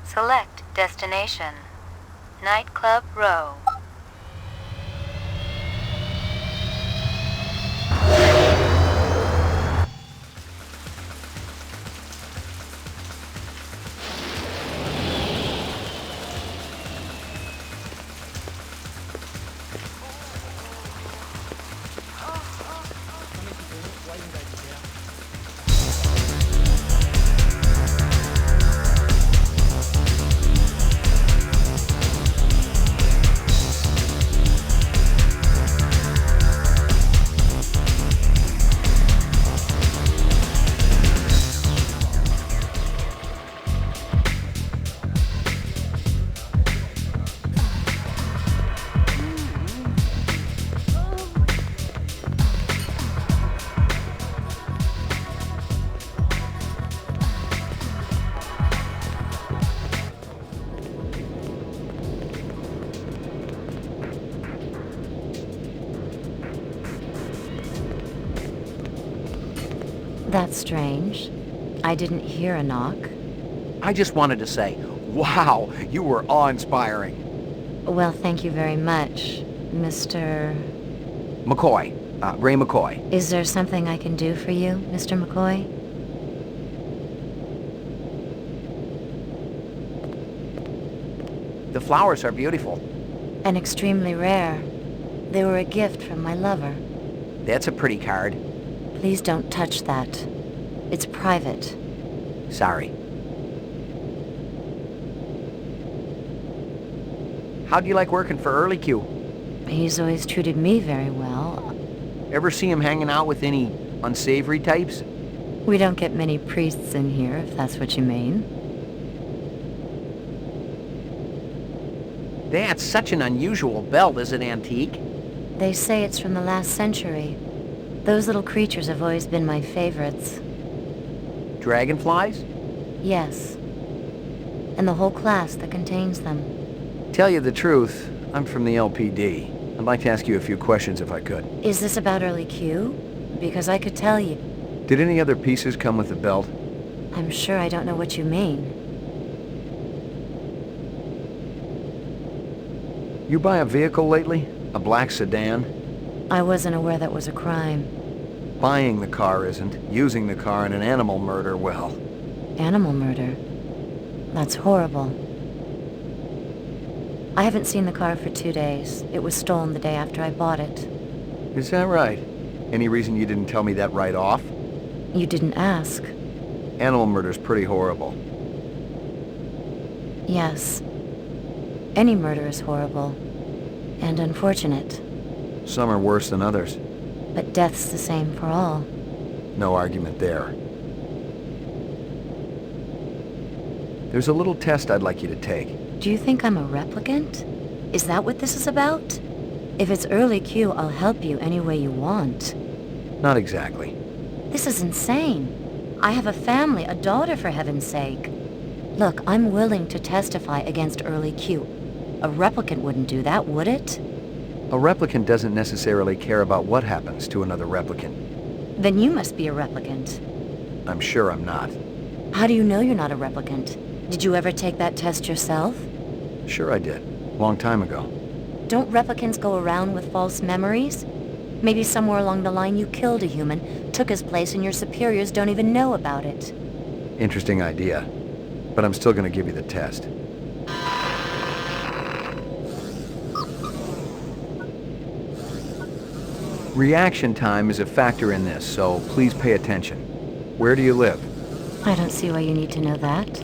Select destination. Nightclub Row. That's strange. I didn't hear a knock. I just wanted to say, wow, you were awe-inspiring. Well, thank you very much, Mr. McCoy. Ray McCoy. Is there something I can do for you, Mr. McCoy? The flowers are beautiful. And extremely rare. They were a gift from my lover. That's a pretty card. Please don't touch that. It's private. Sorry. How do you like working for Early Q? He's always treated me very well. Ever see him hanging out with any unsavory types? We don't get many priests in here, if that's what you mean. That's such an unusual belt. Is it antique? They say it's from the last century. Those little creatures have always been my favorites. Dragonflies? Yes. And the whole class that contains them. Tell you the truth, I'm from the LPD. I'd like to ask you a few questions if I could. Is this about Early Q? Because I could tell you. Did any other pieces come with the belt? I'm sure I don't know what you mean. You buy a vehicle lately? A black sedan? I wasn't aware that was a crime. Buying the car isn't. Using the car in an animal murder, well. Animal murder? That's horrible. I haven't seen the car for 2 days. It was stolen the day after I bought it. Is that right? Any reason you didn't tell me that right off? You didn't ask. Animal murder's pretty horrible. Yes. Any murder is horrible. And unfortunate. Some are worse than others. But death's the same for all. No argument there. There's a little test I'd like you to take. Do you think I'm a replicant? Is that what this is about? If it's early Q, I'll help you any way you want. Not exactly. This is insane. I have a family, a daughter, for heaven's sake. Look, I'm willing to testify against early Q. A replicant wouldn't do that, would it? A replicant doesn't necessarily care about what happens to another replicant. Then you must be a replicant. I'm sure I'm not. How do you know you're not a replicant? Did you ever take that test yourself? Sure I did. Long time ago. Don't replicants go around with false memories? Maybe somewhere along the line you killed a human, took his place, and your superiors don't even know about it. Interesting idea. But I'm still gonna give you the test. Reaction time is a factor in this, so please pay attention. Where do you live? I don't see why you need to know that.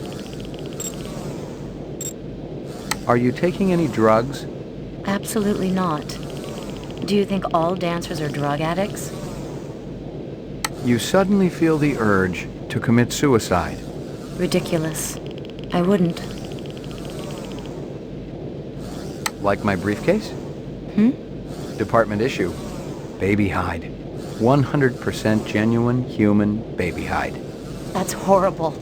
Are you taking any drugs? Absolutely not. Do you think all dancers are drug addicts? You suddenly feel the urge to commit suicide. Ridiculous. I wouldn't. Like my briefcase? Department issue. Baby hide. 100% genuine human baby hide. That's horrible.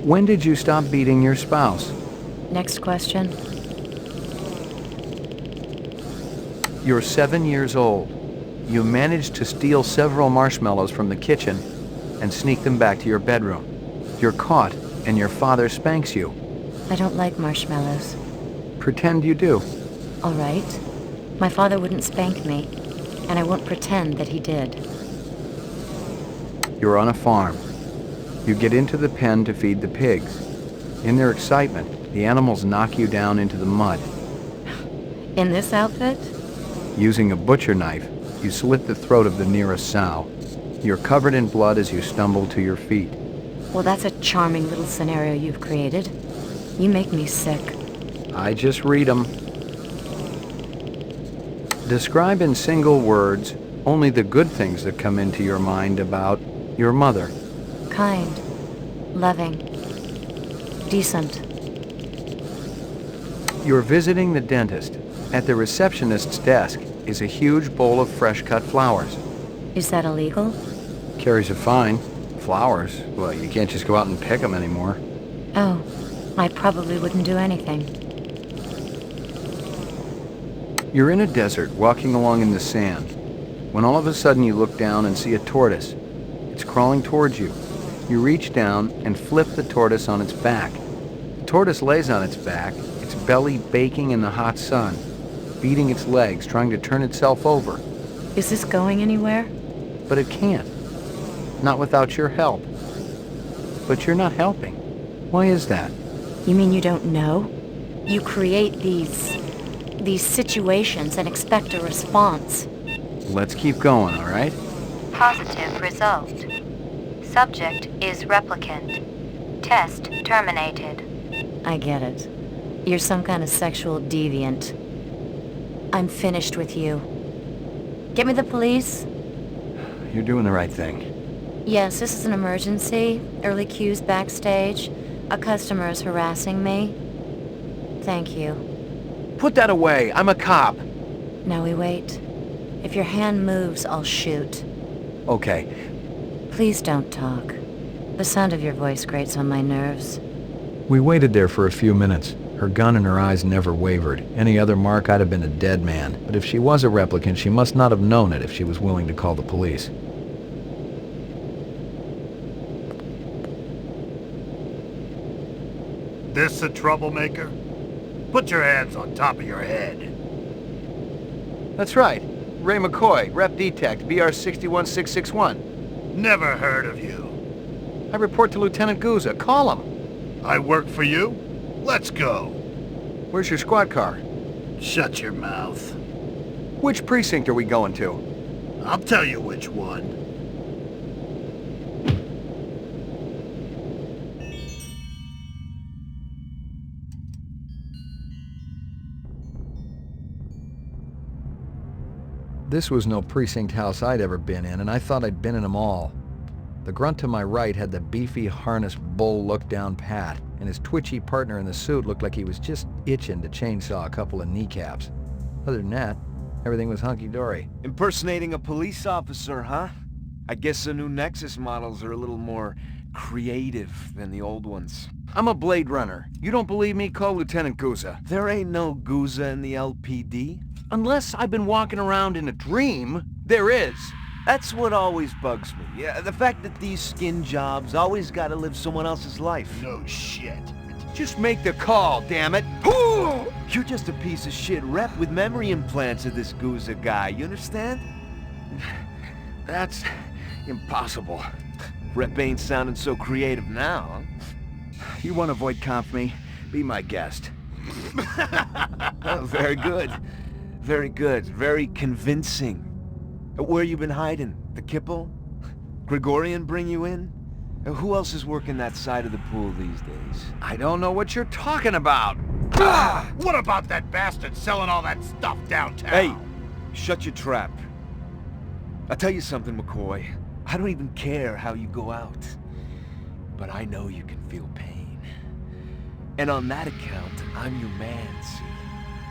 When did you stop beating your spouse? Next question. You're 7 years old. You managed to steal several marshmallows from the kitchen and sneak them back to your bedroom. You're caught, and your father spanks you. I don't like marshmallows. Pretend you do. All right. My father wouldn't spank me, and I won't pretend that he did. You're on a farm. You get into the pen to feed the pigs. In their excitement, the animals knock you down into the mud. In this outfit? Using a butcher knife, you slit the throat of the nearest sow. You're covered in blood as you stumble to your feet. Well, that's a charming little scenario you've created. You make me sick. I just read them. Describe in single words only the good things that come into your mind about your mother. Kind. Loving. Decent. You're visiting the dentist. At the receptionist's desk is a huge bowl of fresh-cut flowers. Is that illegal? Carries a fine. Flowers? Well, you can't just go out and pick them anymore. Oh, I probably wouldn't do anything. You're in a desert, walking along in the sand, when all of a sudden you look down and see a tortoise. It's crawling towards you. You reach down and flip the tortoise on its back. The tortoise lays on its back, its belly baking in the hot sun, beating its legs, trying to turn itself over. Is this going anywhere? But it can't. Not without your help. But you're not helping. Why is that? You mean you don't know? You create these situations and expect a response. Let's keep going, all right? Positive result. Subject is replicant. Test terminated. I get it. You're some kind of sexual deviant. I'm finished with you. Get me the police? You're doing the right thing. Yes, this is an emergency. Early cues backstage. A customer is harassing me. Thank you. Put that away. I'm a cop. Now we wait. If your hand moves, I'll shoot. Okay. Please don't talk. The sound of your voice grates on my nerves. We waited there for a few minutes. Her gun and her eyes never wavered. Any other mark, I'd have been a dead man. But if she was a replicant, she must not have known it if she was willing to call the police. This a troublemaker? Put your hands on top of your head. That's right. Ray McCoy, Rep Detect, BR 61661. Never heard of you. I report to Lieutenant Guzza. Call him. I work for you? Let's go. Where's your squad car? Shut your mouth. Which precinct are we going to? I'll tell you which one. This was no precinct house I'd ever been in, and I thought I'd been in them all. The grunt to my right had the beefy, harnessed bull look down pat, and his twitchy partner in the suit looked like he was just itching to chainsaw a couple of kneecaps. Other than that, everything was hunky-dory. Impersonating a police officer, huh? I guess the new Nexus models are a little more creative than the old ones. I'm a Blade Runner. You don't believe me? Call Lieutenant Guzza. There ain't no Guzza in the LPD. Unless I've been walking around in a dream, there is. That's what always bugs me. Yeah, the fact that these skin jobs always gotta live someone else's life. No shit. Just make the call, damn it. You're just a piece of shit rep with memory implants of this Guzza guy, you understand? That's impossible. Rep ain't sounding so creative now, huh? You want to avoid conf me? Be my guest. Oh, very good. Very good. Very convincing. Where you been hiding? The Kipple? Gregorian bring you in? Who else is working that side of the pool these days? I don't know what you're talking about. What about that bastard selling all that stuff downtown? Hey, shut your trap. I'll tell you something, McCoy. I don't even care how you go out. But I know you can feel pain. And on that account, I'm your man, see?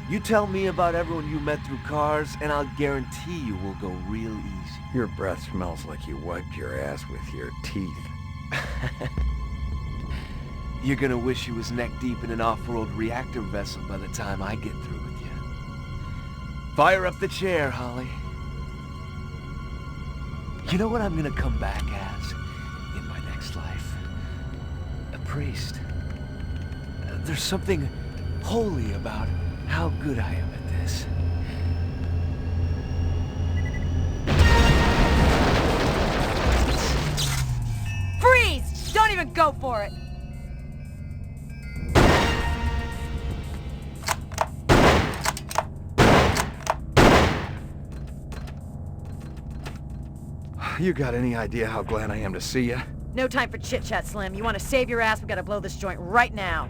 You tell me about everyone you met through cars, and I'll guarantee you we'll go real easy. Your breath smells like you wiped your ass with your teeth. You're gonna wish you was neck-deep in an off-road reactor vessel by the time I get through with you. Fire up the chair, Holly. You know what I'm gonna come back as in my next life? A priest. There's something holy about how good I am at this. Freeze! Don't even go for it! You got any idea how glad I am to see you? No time for chit-chat, Slim. You want to save your ass, we gotta blow this joint right now.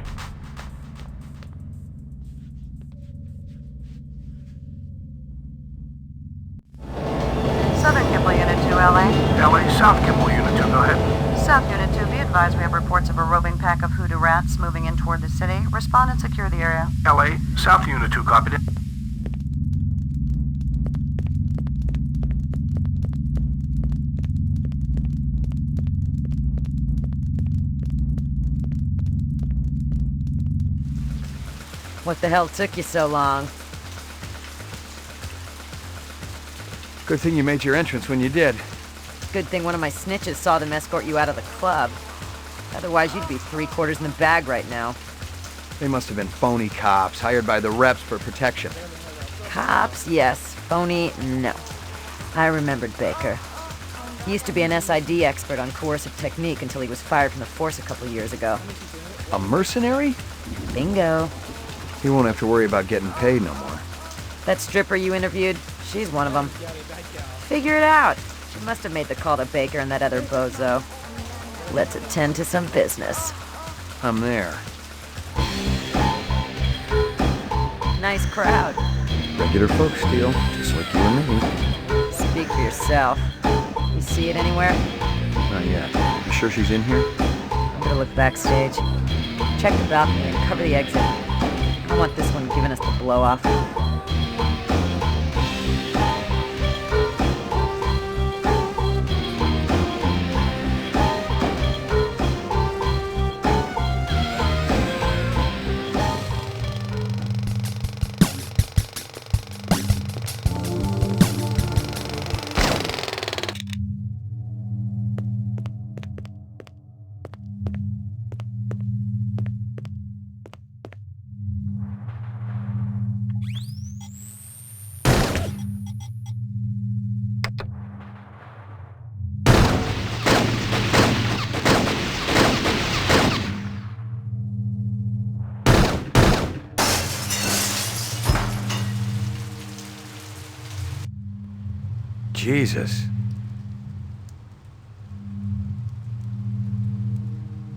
Southern Kipple Unit 2, LA. LA, South Kipple Unit 2, go ahead. South Unit 2, be advised we have reports of a roving pack of hoodoo rats moving in toward the city. Respond and secure the area. LA, South Unit 2, copied it. What the hell took you so long? Good thing you made your entrance when you did. Good thing one of my snitches saw them escort you out of the club. Otherwise, you'd be 3/4 in the bag right now. They must have been phony cops, hired by the reps for protection. Cops, yes. Phony, no. I remembered Baker. He used to be an SID expert on coercive technique until he was fired from the force a couple years ago. A mercenary? Bingo. He won't have to worry about getting paid no more. That stripper you interviewed, she's one of them. Figure it out. She must have made the call to Baker and that other bozo. Let's attend to some business. I'm there. Nice crowd. Regular folks, Steele, just like you and me. Speak for yourself. You see it anywhere? Not yet. You sure she's in here? I'm gonna look backstage. Check the balcony and cover the exit. I want this one giving us the blow-off. Jesus.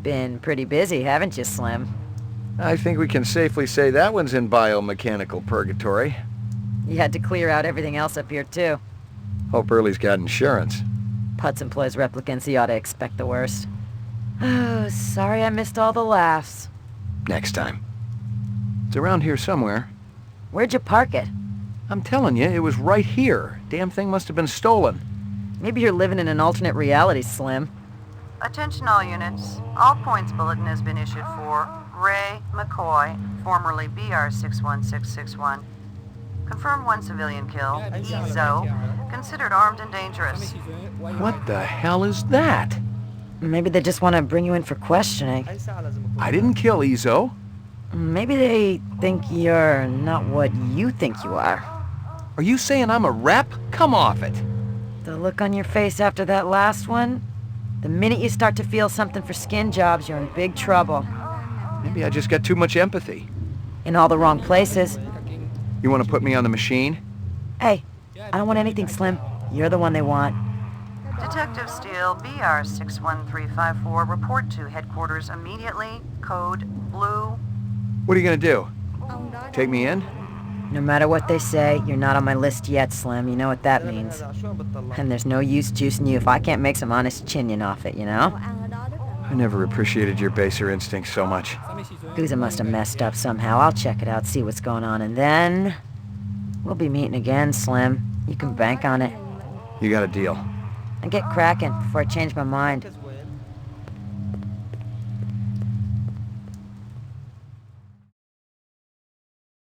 Been pretty busy, haven't you, Slim? I think we can safely say that one's in biomechanical purgatory. You had to clear out everything else up here, too. Hope Early's got insurance. Putz employs replicants, he ought to expect the worst. Oh, sorry I missed all the laughs. Next time. It's around here somewhere. Where'd you park it? I'm telling you, it was right here. Damn thing must have been stolen. Maybe you're living in an alternate reality, Slim. Attention all units. All points bulletin has been issued for Ray McCoy, formerly BR61661. Confirmed 1 civilian kill. Ezo, considered armed and dangerous. What the hell is that? Maybe they just want to bring you in for questioning. I didn't kill Ezo. Maybe they think you're not what you think you are. Are you saying I'm a rep? Come off it. The look on your face after that last one? The minute you start to feel something for skin jobs, you're in big trouble. Maybe I just got too much empathy. In all the wrong places. You want to put me on the machine? Hey, I don't want anything, Slim. You're the one they want. Detective Steele, BR61354, report to headquarters immediately. Code blue. What are you gonna do? Take me in? No matter what they say, you're not on my list yet, Slim. You know what that means. And there's no use juicing you if I can't make some honest chinion off it, you know? I never appreciated your baser instincts so much. Guzza must have messed up somehow. I'll check it out, see what's going on, and then... we'll be meeting again, Slim. You can bank on it. You got a deal. And get cracking before I change my mind.